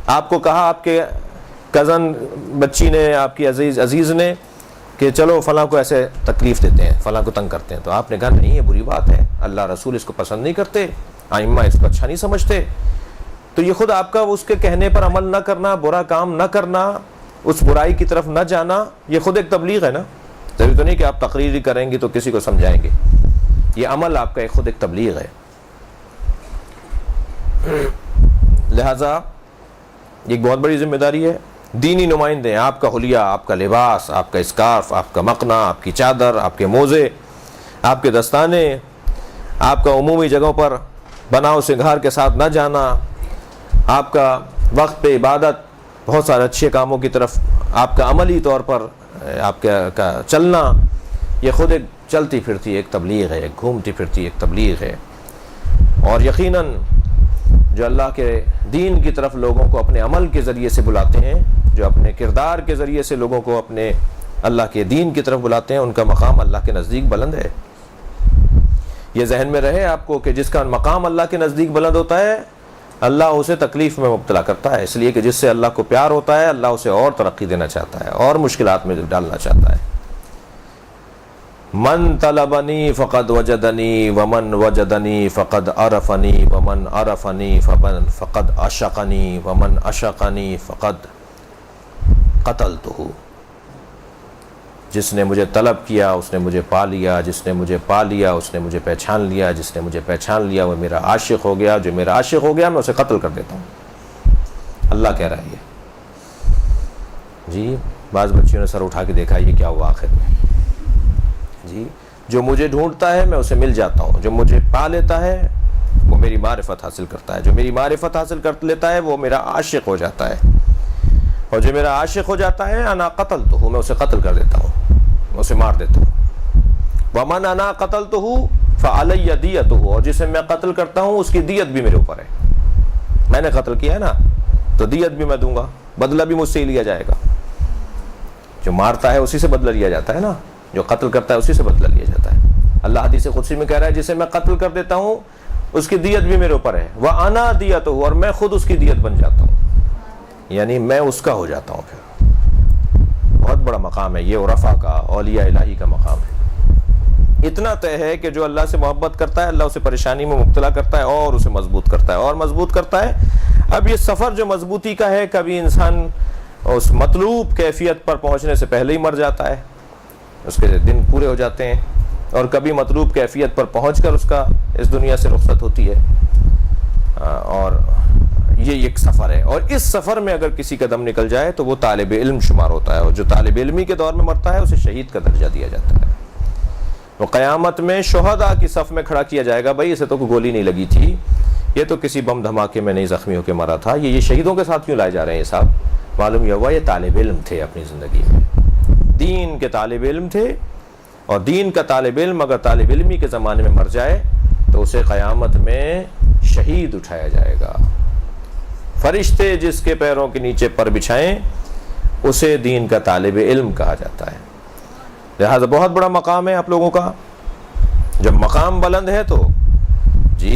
آپ کو کہا آپ کے کزن بچی نے، آپ کی عزیز نے کہ چلو فلاں کو ایسے تکلیف دیتے ہیں، فلاں کو تنگ کرتے ہیں، تو آپ نے کہا نہیں یہ بری بات ہے، اللہ رسول اس کو پسند نہیں کرتے، ائمہ اس کو اچھا نہیں سمجھتے، تو یہ خود آپ کا اس کے کہنے پر عمل نہ کرنا، برا کام نہ کرنا، اس برائی کی طرف نہ جانا، یہ خود ایک تبلیغ ہے نا۔ ضروری تو نہیں کہ آپ تقریر کریں گی تو کسی کو سمجھائیں گے، یہ عمل آپ کا خود ایک تبلیغ ہے۔ لہذا ایک بہت بڑی ذمہ داری ہے، دینی نمائندے ہیں، آپ کا حلیہ، آپ کا لباس، آپ کا اسکارف، آپ کا مقنا، آپ کی چادر، آپ کے موزے، آپ کے دستانے، آپ کا عمومی جگہوں پر بناؤ سنگھار کے ساتھ نہ جانا، آپ کا وقت پہ عبادت، بہت سارے اچھے کاموں کی طرف آپ کا عملی طور پر آپ کا چلنا، یہ خود ایک چلتی پھرتی ایک تبلیغ ہے، ایک گھومتی پھرتی ایک تبلیغ ہے۔ اور یقیناً جو اللہ کے دین کی طرف لوگوں کو اپنے عمل کے ذریعے سے بلاتے ہیں، جو اپنے کردار کے ذریعے سے لوگوں کو اپنے اللہ کے دین کی طرف بلاتے ہیں، ان کا مقام اللہ کے نزدیک بلند ہے۔ یہ ذہن میں رہے آپ کو کہ جس کا مقام اللہ کے نزدیک بلند ہوتا ہے، اللہ اسے تکلیف میں مبتلا کرتا ہے، اس لیے کہ جس سے اللہ کو پیار ہوتا ہے، اللہ اسے اور ترقی دینا چاہتا ہے، اور مشکلات میں ڈالنا چاہتا ہے۔ من طلبنی فقد وجدنی ومن وجدنی فقد عرفنی ومن عرفنی فقد عشقنی ومن عشقنی فقد قتلتہ۔ جس نے مجھے طلب کیا اس نے مجھے پا لیا، جس نے مجھے پا لیا اس نے مجھے پہچان لیا، جس نے مجھے پہچان لیا وہ میرا عاشق ہو گیا، جو میرا عاشق ہو گیا میں اسے قتل کر دیتا ہوں۔ اللہ کہہ رہا ہے یہ جی۔ بعض بچیوں نے سر اٹھا کے دیکھا یہ کیا ہوا آخر میں جی۔ جو مجھے ڈھونڈتا ہے میں اسے مل جاتا ہوں، جو مجھے پا لیتا ہے وہ میری معرفت حاصل کرتا ہے، جو میری معرفت حاصل کر لیتا ہے وہ میرا عاشق ہو جاتا ہے۔ اور جو میرا عاشق ہو جاتا ہے انا قتلتہ، میں اسے قتل کر دیتا ہوں، میں اسے مار دیتا ہوں۔ ومن انا قتلتہ فعلی دیتہ، اور جسے میں قتل کرتا ہوں اس کی دیت بھی میرے اوپر ہے، میں نے قتل کیا ہے نا تو دیت بھی میں دوں گا، بدلہ بھی مجھ سے ہی لیا جائے گا۔ جو مارتا ہے اسی سے بدلہ لیا جاتا ہے نا، جو قتل کرتا ہے اسی سے بدلہ لیا جاتا ہے۔ اللہ حدیث قدسی میں کہہ رہا ہے جسے میں قتل کر دیتا ہوں اس کی دیت بھی میرے اوپر ہے، وَأَنَا دِيَتُهُ، اور میں خود اس کی دیت بن جاتا ہوں، یعنی میں اس کا ہو جاتا ہوں۔ پھر بہت بڑا مقام ہے یہ عرفاء کا، اولیاء الہی کا مقام ہے۔ اتنا طے ہے کہ جو اللہ سے محبت کرتا ہے اللہ اسے پریشانی میں مبتلا کرتا ہے اور اسے مضبوط کرتا ہے اور مضبوط کرتا ہے۔ اب یہ سفر جو مضبوطی کا ہے، کبھی انسان اس مطلوب کیفیت پر پہنچنے سے پہلے ہی مر جاتا ہے، اس کے دن پورے ہو جاتے ہیں، اور کبھی مطلوب کیفیت پر پہنچ کر اس کا اس دنیا سے رخصت ہوتی ہے۔ اور یہ ایک سفر ہے، اور اس سفر میں اگر کسی کا دم نکل جائے تو وہ طالب علم شمار ہوتا ہے، اور جو طالب علمی کے دور میں مرتا ہے اسے شہید کا درجہ دیا جاتا ہے۔ وہ قیامت میں شہداء کی صف میں کھڑا کیا جائے گا، بھائی اسے تو کوئی گولی نہیں لگی تھی، یہ تو کسی بم دھماکے میں نہیں زخمی ہو کے مرا تھا، یہ شہیدوں کے ساتھ کیوں لائے جا رہے ہیں یہ صاحب؟ معلوم یہ ہوا یہ طالب علم تھے اپنی زندگی میں، دین کے طالب علم تھے، اور دین کا طالب علم اگر طالب علمی کے زمانے میں مر جائے تو اسے قیامت میں شہید اٹھایا جائے گا۔ فرشتے جس کے پیروں کے نیچے پر بچھائیں اسے دین کا طالب علم کہا جاتا ہے۔ لہذا بہت بڑا مقام ہے آپ لوگوں کا۔ جب مقام بلند ہے تو جی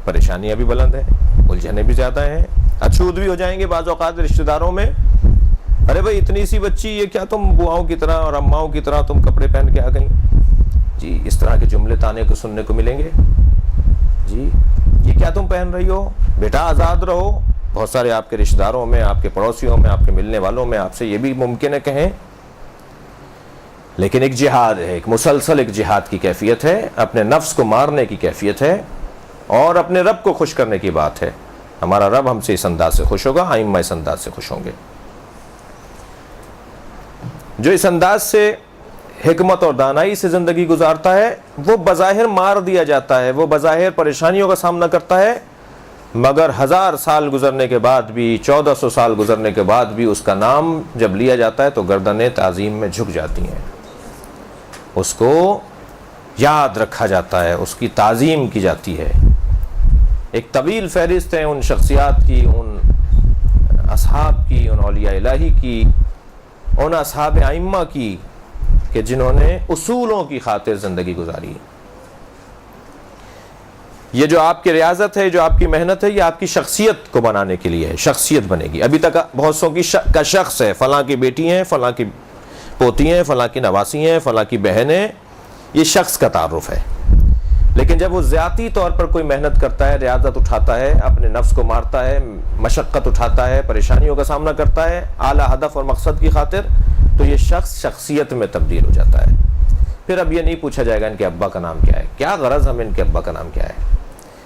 پریشانیاں بھی بلند ہیں، الجھنیں بھی زیادہ ہیں، اچھوت بھی ہو جائیں گے بعض اوقات رشتہ داروں میں، ارے بھائی اتنی سی بچی، یہ کیا تم بواؤں کی طرح اور اماؤں کی طرح تم کپڑے پہن کے آ گئیں؟ جی اس طرح کے جملے تانے کو سننے کو ملیں گے۔ جی یہ کیا تم پہن رہی ہو؟ بیٹا آزاد رہو۔ بہت سارے آپ کے رشتہ داروں میں، آپ کے پڑوسیوں میں، آپ کے ملنے والوں میں آپ سے یہ بھی ممکن ہے کہیں، لیکن ایک جہاد ہے، ایک مسلسل ایک جہاد کی کیفیت ہے، اپنے نفس کو مارنے کی کیفیت ہے، اور اپنے رب کو خوش کرنے کی بات ہے۔ ہمارا رب ہم سے اس انداز سے خوش ہوگا، ائمہ اس انداز سے خوش ہوں گے۔ جو اس انداز سے حکمت اور دانائی سے زندگی گزارتا ہے وہ بظاہر مار دیا جاتا ہے، وہ بظاہر پریشانیوں کا سامنا کرتا ہے، مگر 1000 سال گزرنے کے بعد بھی، 1400 سال گزرنے کے بعد بھی اس کا نام جب لیا جاتا ہے تو گردنیں تعظیم میں جھک جاتی ہیں، اس کو یاد رکھا جاتا ہے، اس کی تعظیم کی جاتی ہے۔ ایک طویل فہرست ہے ان شخصیات کی، ان اصحاب کی، ان اولیاء الہی کی، ان اصحاب ائمہ کی کہ جنہوں نے اصولوں کی خاطر زندگی گزاری۔ یہ جو آپ کی ریاضت ہے، جو آپ کی محنت ہے، یہ آپ کی شخصیت کو بنانے کے لیے ہے، شخصیت بنے گی۔ ابھی تک بہت سو کا شخص ہے، فلاں کی بیٹی ہیں، فلاں کی پوتی ہیں، فلاں کی نواسی ہیں، فلاں کی بہنیں، یہ شخص کا تعارف ہے۔ لیکن جب وہ ذاتی طور پر کوئی محنت کرتا ہے، ریاضت اٹھاتا ہے، اپنے نفس کو مارتا ہے، مشقت اٹھاتا ہے، پریشانیوں کا سامنا کرتا ہے اعلیٰ ہدف اور مقصد کی خاطر، تو یہ شخص شخصیت میں تبدیل ہو جاتا ہے۔ پھر اب یہ نہیں پوچھا جائے گا ان کے ابا کا نام کیا ہے، کیا غرض ہمیں ان کے ابا کا نام کیا ہے۔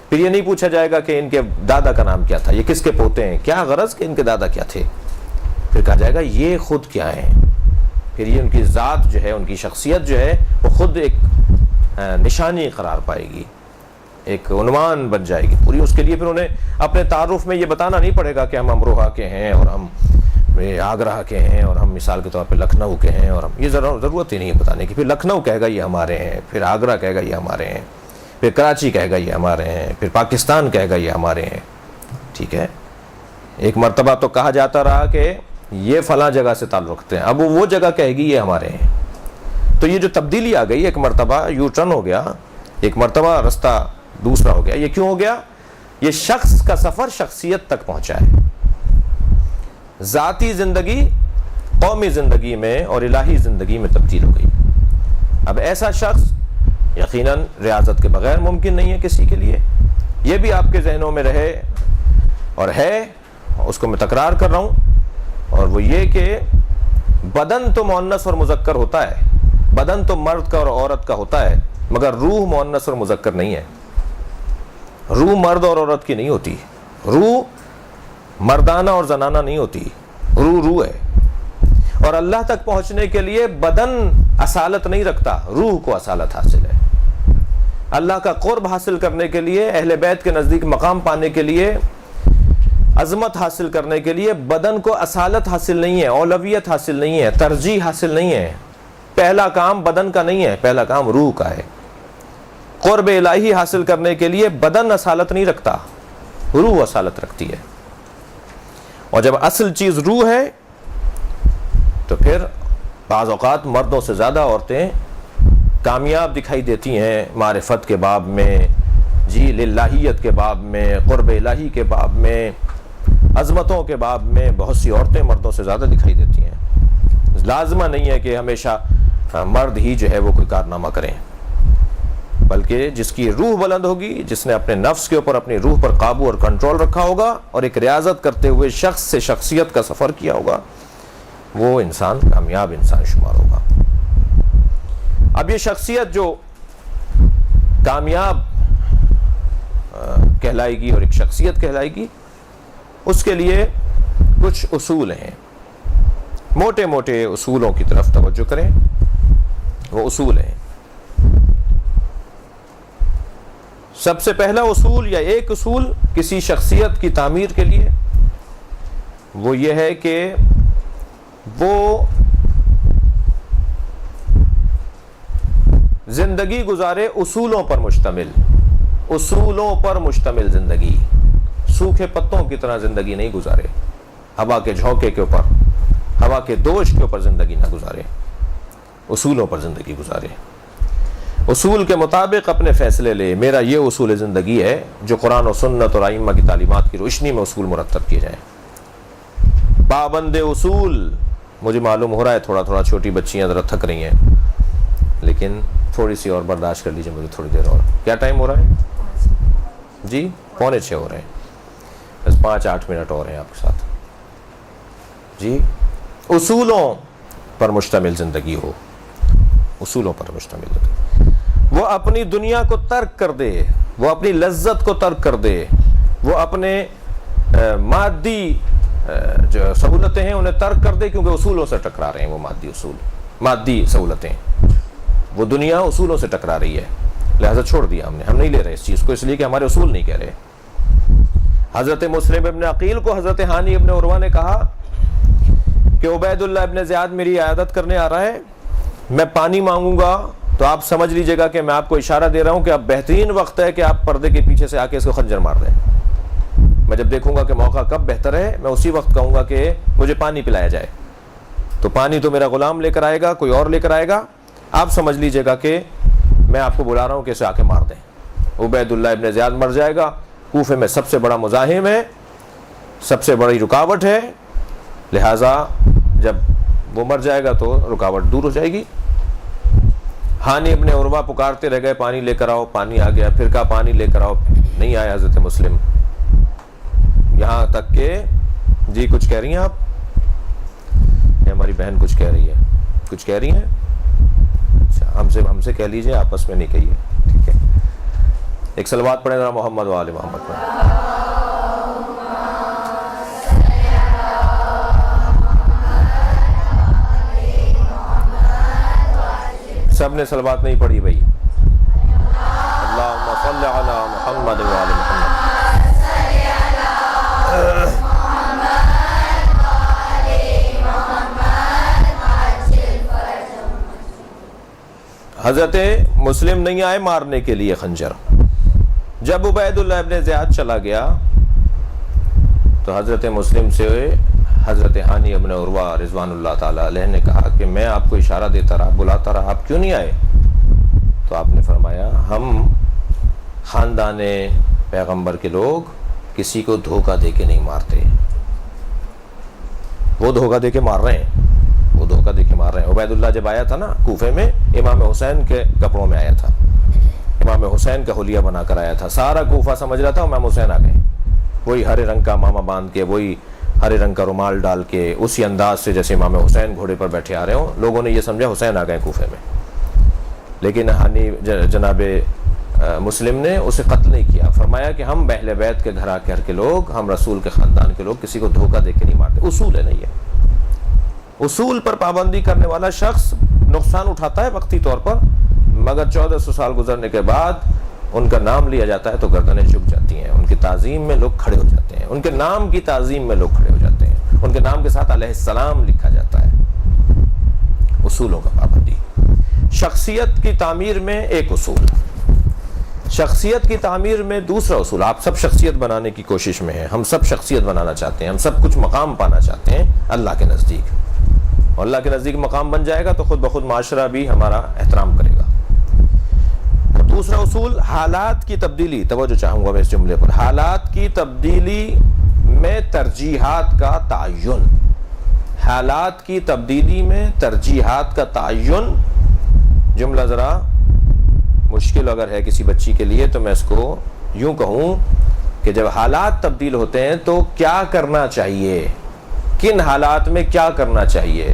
پھر یہ نہیں پوچھا جائے گا کہ ان کے دادا کا نام کیا تھا، یہ کس کے پوتے ہیں، کیا غرض کہ ان کے دادا کیا تھے۔ پھر کہا جائے گا یہ خود کیا ہیں۔ پھر یہ ان کی ذات جو ہے، ان کی شخصیت جو ہے وہ خود ایک نشانی قرار پائے گی، ایک عنوان بن جائے گی پوری۔ اس کے لیے پھر انہیں اپنے تعارف میں یہ بتانا نہیں پڑے گا کہ ہم امروہہ کے ہیں اور ہم آگرہ کے ہیں اور ہم مثال کے طور پہ لکھنؤ کے ہیں، اور ہم یہ ضرورت ہی نہیں ہے بتانے کی۔ پھر لکھنؤ کہے گا یہ ہمارے ہیں، پھر آگرہ کہے گا یہ ہمارے ہیں، پھر کراچی کہے گا یہ ہمارے ہیں، پھر پاکستان کہے گا یہ ہمارے ہیں۔ ٹھیک ہے، ایک مرتبہ تو کہا جاتا رہا کہ یہ فلاں جگہ سے تعلق رکھتے ہیں، اب وہ جگہ کہے گی یہ ہمارے ہیں۔ تو یہ جو تبدیلی آ گئی، ایک مرتبہ یو ٹرن ہو گیا، ایک مرتبہ رستہ دوسرا ہو گیا۔ یہ کیوں ہو گیا؟ یہ شخص کا سفر شخصیت تک پہنچا ہے، ذاتی زندگی قومی زندگی میں اور الہی زندگی میں تبدیل ہو گئی۔ اب ایسا شخص یقیناً ریاضت کے بغیر ممکن نہیں ہے کسی کے لیے۔ یہ بھی آپ کے ذہنوں میں رہے اور ہے، اس کو میں تکرار کر رہا ہوں، اور وہ یہ کہ بدن تو مؤنث اور مذکر ہوتا ہے، بدن تو مرد کا اور عورت کا ہوتا ہے، مگر روح مؤنث اور مذکر نہیں ہے۔ روح مرد اور عورت کی نہیں ہوتی، روح مردانہ اور زنانہ نہیں ہوتی، روح ہے۔ اور اللہ تک پہنچنے کے لیے بدن اصالت نہیں رکھتا، روح کو اصالت حاصل ہے۔ اللہ کا قرب حاصل کرنے کے لیے، اہل بیت کے نزدیک مقام پانے کے لیے عظمت حاصل کرنے کے لیے بدن کو اصالت حاصل نہیں ہے، اولویت حاصل نہیں ہے، ترجیح حاصل نہیں ہے. پہلا کام بدن کا نہیں ہے، پہلا کام روح کا ہے. قرب الہی حاصل کرنے کے لیے بدن اصالت نہیں رکھتا، روح اصالت رکھتی ہے. اور جب اصل چیز روح ہے تو پھر بعض اوقات مردوں سے زیادہ عورتیں کامیاب دکھائی دیتی ہیں معرفت کے باب میں، جی للہیت کے باب میں، قرب الہی کے باب میں، عظمتوں کے باب میں بہت سی عورتیں مردوں سے زیادہ دکھائی دیتی ہیں. لازمہ نہیں ہے کہ ہمیشہ مرد ہی جو ہے وہ کوئی کارنامہ کریں، بلکہ جس کی روح بلند ہوگی، جس نے اپنے نفس کے اوپر اپنی روح پر قابو اور کنٹرول رکھا ہوگا اور ایک ریاضت کرتے ہوئے شخص سے شخصیت کا سفر کیا ہوگا، وہ انسان کامیاب انسان شمار ہوگا. اب یہ شخصیت جو کامیاب کہلائے گی اور ایک شخصیت کہلائے گی، اس کے لیے کچھ اصول ہیں. موٹے موٹے اصولوں کی طرف توجہ کریں. وہ اصول ہیں. سب سے پہلا اصول یا ایک اصول کسی شخصیت کی تعمیر کے لیے وہ یہ ہے کہ وہ زندگی گزارے اصولوں پر مشتمل، اصولوں پر مشتمل زندگی. سوکھے پتوں کی طرح زندگی نہیں گزارے، ہوا کے جھونکے کے اوپر، ہوا کے دوش کے اوپر زندگی نہ گزارے، اصولوں پر زندگی گزارے. اصول کے مطابق اپنے فیصلے لے. میرا یہ اصول زندگی ہے جو قرآن و سنت اور ائمہ کی تعلیمات کی روشنی میں اصول مرتب کیے جائیں. پابند اصول. مجھے معلوم ہو رہا ہے تھوڑا تھوڑا چھوٹی بچیاں ذرا تھک رہی ہیں، لیکن تھوڑی سی اور برداشت کر لیجیے مجھے تھوڑی دیر اور. کیا ٹائم ہو رہا ہے جی؟ 5:45 ہو رہے ہیں. بس 5-8 منٹ اور ہیں آپ کے ساتھ جی. اصولوں پر مشتمل زندگی ہو، اصولوں پر مشتمل زندگی. وہ اپنی دنیا کو ترک کر دے، وہ اپنی لذت کو ترک کر دے، وہ اپنے مادی جو سہولتیں ہیں انہیں ترک کر دے، کیونکہ اصولوں سے ٹکرا رہے ہیں. وہ مادی اصول، مادی سہولتیں، وہ دنیا اصولوں سے ٹکرا رہی ہے، لہذا چھوڑ دیا ہم نے. ہم نہیں لے رہے اس چیز کو، اس لیے کہ ہمارے اصول نہیں کہہ رہے. حضرت مسلم ابن عقیل کو حضرت ہانی ابن عروہ نے کہا کہ عبید اللہ ابن زیاد میری عیادت کرنے آ رہا ہے، میں پانی مانگوں گا تو آپ سمجھ لیجئے گا کہ میں آپ کو اشارہ دے رہا ہوں کہ اب بہترین وقت ہے کہ آپ پردے کے پیچھے سے آ کے اس کو خنجر مار دیں. میں جب دیکھوں گا کہ موقع کب بہتر ہے، میں اسی وقت کہوں گا کہ مجھے پانی پلایا جائے. تو پانی تو میرا غلام لے کر آئے گا، کوئی اور لے کر آئے گا، آپ سمجھ لیجئے گا کہ میں آپ کو بلا رہا ہوں کہ اسے آ کے مار دیں. عبید اللہ ابن زیاد مر جائے گا، کوفے میں سب سے بڑا مزاحم ہے، سب سے بڑی رکاوٹ ہے، لہٰذا جب وہ مر جائے گا تو رکاوٹ دور ہو جائے گی. ہانی ابن عروہ پکارتے رہ گئے پانی لے کر آؤ. پانی آ گیا، پھر کہا پانی لے کر آؤ، نہیں آیا حضرت مسلم. یہاں تک کہ جی کچھ کہہ رہی ہیں آپ؟ ہماری بہن کچھ کہہ رہی ہے، کچھ کہہ رہی ہیں؟ اچھا، ہم سے کہہ لیجئے، آپس میں نہیں کہیے، ٹھیک ہے. ایک صلوات پڑھیں ذرا محمد و آل محمد پر. سب نے صلوات نہیں پڑھی بھائی. اللہم صلی علی محمد و آل محمد. حضرت مسلم نہیں آئے مارنے کے لیے خنجر. جب عبید اللہ ابن زیاد چلا گیا تو حضرت مسلم سے حضرت ہانی ابن عروہ رضوان اللہ تعالیٰ علیہ نے کہا کہ میں آپ کو اشارہ دیتا رہا، بلاتا رہا، آپ کیوں نہیں آئے؟ تو آپ نے فرمایا ہم خاندان پیغمبر کے لوگ کسی کو دھوکہ دے کے نہیں مارتے. وہ دھوکہ دے کے مار رہے ہیں، وہ دھوکہ دے کے مار رہے ہیں. عبید اللہ جب آیا تھا نا کوفے میں، امام حسین کے کپڑوں میں آیا تھا، امام حسین کا حلیہ بنا کر آیا تھا. سارا کوفہ سمجھ رہا تھا امام حسین آ گئے، وہی ہرے رنگ کا ماما باندھ کے، وہی ہرے رنگ کا رومال ڈال کے، اسی انداز سے جیسے امام حسین گھوڑے پر بیٹھے آ رہے ہوں. لوگوں نے یہ سمجھا حسین آ گئے کوفے میں، لیکن ہانی جناب مسلم نے اسے قتل نہیں کیا. فرمایا کہ ہم اہل بیت کے گھر کے لوگ، ہم رسول کے خاندان کے لوگ کسی کو دھوکہ دے کے نہیں مارتے. اصول ہے نہیں ہے. اصول پر پابندی کرنے والا شخص نقصان اٹھاتا ہے وقتی طور پر، مگر 1400 سال گزرنے کے بعد ان کا نام لیا جاتا ہے تو گردنیں جھک جاتی ہیں، ان کی تعظیم میں لوگ کھڑے ہو جاتے ہیں، ان کے نام کی تعظیم میں لوگ کھڑے ہو جاتے ہیں، ان کے نام کے ساتھ علیہ السلام لکھا جاتا ہے۔ اصولوں کا پابندی۔ شخصیت کی تعمیر میں ایک اصول، شخصیت کی تعمیر میں دوسرا اصول۔ آپ سب شخصیت بنانے کی کوشش میں ہیں، ہم سب شخصیت بنانا چاہتے ہیں، ہم سب کچھ مقام پانا چاہتے ہیں اللہ کے نزدیک، اور اللہ کے نزدیک مقام بن جائے گا تو خود بخود معاشرہ بھی ہمارا احترام کرے گا۔ دوسرا اصول حالات کی تبدیلی، توجہ چاہوں گا میں اس جملے پر، حالات کی تبدیلی میں ترجیحات کا تعین، حالات کی تبدیلی میں ترجیحات کا تعین۔ جملہ ذرا مشکل اگر ہے کسی بچی کے لیے تو میں اس کو یوں کہوں کہ جب حالات تبدیل ہوتے ہیں تو کیا کرنا چاہیے، کن حالات میں کیا کرنا چاہیے۔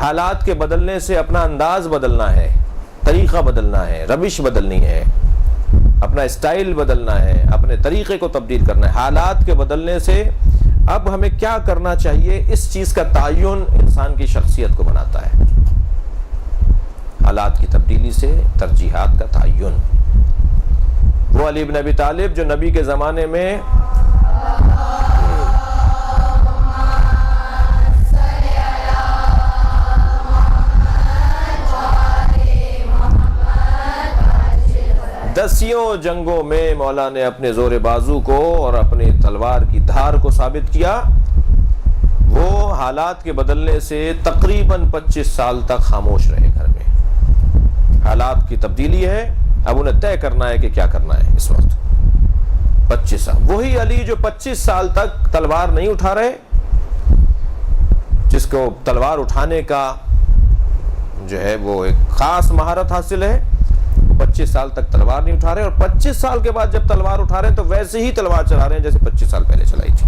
حالات کے بدلنے سے اپنا انداز بدلنا ہے، طریقہ بدلنا ہے، روش بدلنی ہے، اپنا اسٹائل بدلنا ہے، اپنے طریقے کو تبدیل کرنا ہے۔ حالات کے بدلنے سے اب ہمیں کیا کرنا چاہیے، اس چیز کا تعین انسان کی شخصیت کو بناتا ہے۔ حالات کی تبدیلی سے ترجیحات کا تعین۔ وہ علی بن ابی طالب جو نبی کے زمانے میں دسیوں جنگوں میں مولا نے اپنے زور بازو کو اور اپنی تلوار کی دھار کو ثابت کیا، وہ حالات کے بدلنے سے تقریباً 25 سال تک خاموش رہے گھر میں۔ حالات کی تبدیلی ہے، اب انہیں طے کرنا ہے کہ کیا کرنا ہے اس وقت۔ 25 سال، وہی علی جو 25 سال تک تلوار نہیں اٹھا رہے، جس کو تلوار اٹھانے کا جو ہے وہ ایک خاص مہارت حاصل ہے، 25 سال تک تلوار نہیں اٹھا رہے، اور 25 سال کے بعد جب تلوار اٹھا رہے ہیں تو ویسے ہی تلوار چلا رہے ہیں جیسے 25 سال پہلے چلائی تھی،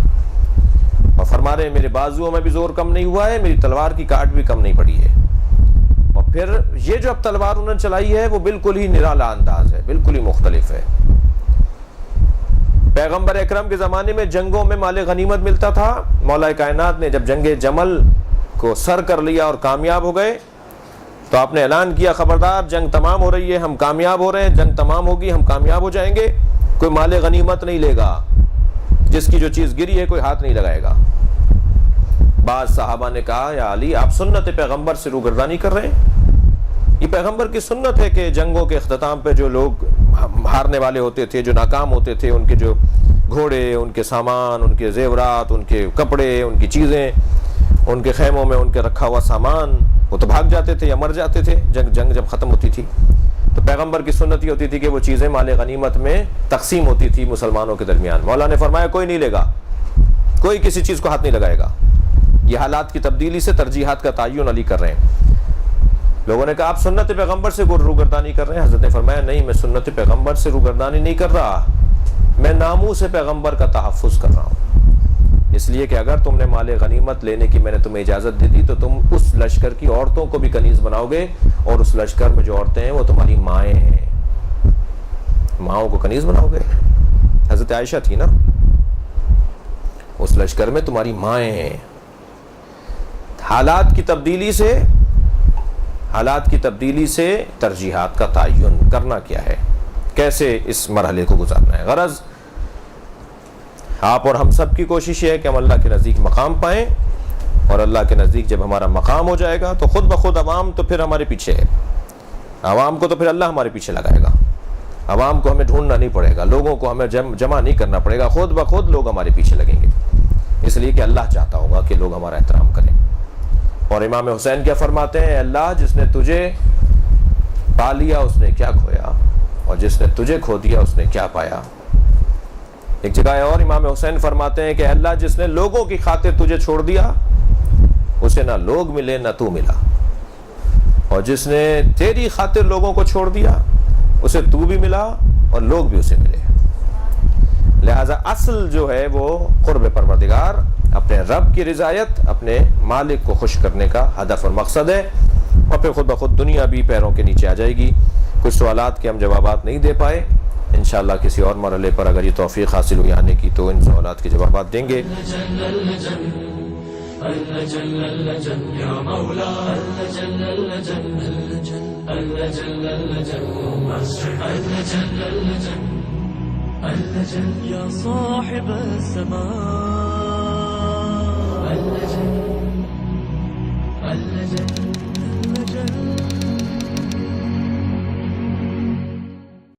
اور فرما رہے ہیں میرے بازوؤں میں بھی زور کم نہیں ہوا ہے، میری تلوار کی کاٹ بھی کم نہیں پڑی ہے۔ اور پھر یہ جو اب تلوار انہوں نے چلائی ہے وہ بالکل ہی نرالا انداز ہے، بالکل ہی مختلف ہے۔ پیغمبر اکرم کے زمانے میں جنگوں میں مال غنیمت ملتا تھا، مولا کائنات نے جب جنگ جمل کو سر کر لیا اور کامیاب ہو گئے تو آپ نے اعلان کیا خبردار جنگ تمام ہو رہی ہے، ہم کامیاب ہو رہے ہیں، جنگ تمام ہوگی، ہم کامیاب ہو جائیں گے، کوئی مال غنیمت نہیں لے گا، جس کی جو چیز گری ہے کوئی ہاتھ نہیں لگائے گا۔ بعض صحابہ نے کہا یا علی آپ سنت پیغمبر سے روگردانی کر رہے ہیں، یہ پیغمبر کی سنت ہے کہ جنگوں کے اختتام پہ جو لوگ ہارنے والے ہوتے تھے، جو ناکام ہوتے تھے، ان کے جو گھوڑے، ان کے سامان، ان کے زیورات، ان کے کپڑے، ان کی چیزیں، ان کے خیموں میں ان کے رکھا ہوا سامان، وہ تو بھاگ جاتے تھے یا مر جاتے تھے جنگ جب ختم ہوتی تھی۔ تو پیغمبر کی سنت یہ ہوتی تھی کہ وہ چیزیں مال غنیمت میں تقسیم ہوتی تھی مسلمانوں کے درمیان۔ مولا نے فرمایا کوئی نہیں لے گا، کوئی کسی چیز کو ہاتھ نہیں لگائے گا۔ یہ حالات کی تبدیلی سے ترجیحات کا تعین علی کر رہے ہیں۔ لوگوں نے کہا آپ سنت پیغمبر سے روگردانی کر رہے ہیں، حضرت نے فرمایا نہیں، میں سنت پیغمبر سے روگردانی نہیں کر رہا، میں ناموس پیغمبر کا تحفظ کر رہا ہوں۔ اس لیے کہ اگر تم نے مال غنیمت لینے کی میں نے تمہیں اجازت دے دی تو تم اس لشکر کی عورتوں کو بھی کنیز بناؤ گے، اور اس لشکر میں جو عورتیں ہیں وہ تمہاری مائیں ہیں، ماؤں کو کنیز بناؤ گے۔ حضرت عائشہ تھی نا، اس لشکر میں تمہاری مائیں ہیں۔ حالات کی تبدیلی سے ترجیحات کا تعین کرنا کیا ہے، کیسے اس مرحلے کو گزارنا ہے۔ غرض آپ اور ہم سب کی کوشش یہ ہے کہ ہم اللہ کے نزدیک مقام پائیں، اور اللہ کے نزدیک جب ہمارا مقام ہو جائے گا تو خود بخود عوام تو پھر ہمارے پیچھے ہے، عوام کو تو پھر اللہ ہمارے پیچھے لگائے گا، عوام کو ہمیں ڈھونڈنا نہیں پڑے گا، لوگوں کو ہمیں جمع نہیں کرنا پڑے گا، خود بخود لوگ ہمارے پیچھے لگیں گے، اس لیے کہ اللہ چاہتا ہوگا کہ لوگ ہمارا احترام کریں۔ اور امام حسین کیا فرماتے ہیں، اللہ جس نے تجھے پا لیا اس نے کیا کھویا، اور جس نے تجھے کھو دیا اس نے کیا پایا۔ ایک جگہ اور امام حسین فرماتے ہیں کہ اللہ جس نے لوگوں کی خاطر تجھے چھوڑ دیا اسے نہ لوگ ملے نہ تو ملا، اور جس نے تیری خاطر لوگوں کو چھوڑ دیا اسے تو بھی ملا اور لوگ بھی اسے ملے۔ لہذا اصل جو ہے وہ قرب پروردگار، اپنے رب کی رضایت، اپنے مالک کو خوش کرنے کا ہدف اور مقصد ہے، اور پھر خود بخود دنیا بھی پیروں کے نیچے آ جائے گی۔ کچھ سوالات کے ہم جوابات نہیں دے پائے، انشاءاللہ کسی اور مرحلے پر اگر یہ توفیق حاصل ہوئی آنے کی تو ان سوالات کے جوابات دیں گے۔ اللجن يا صاحب الزمان اللجن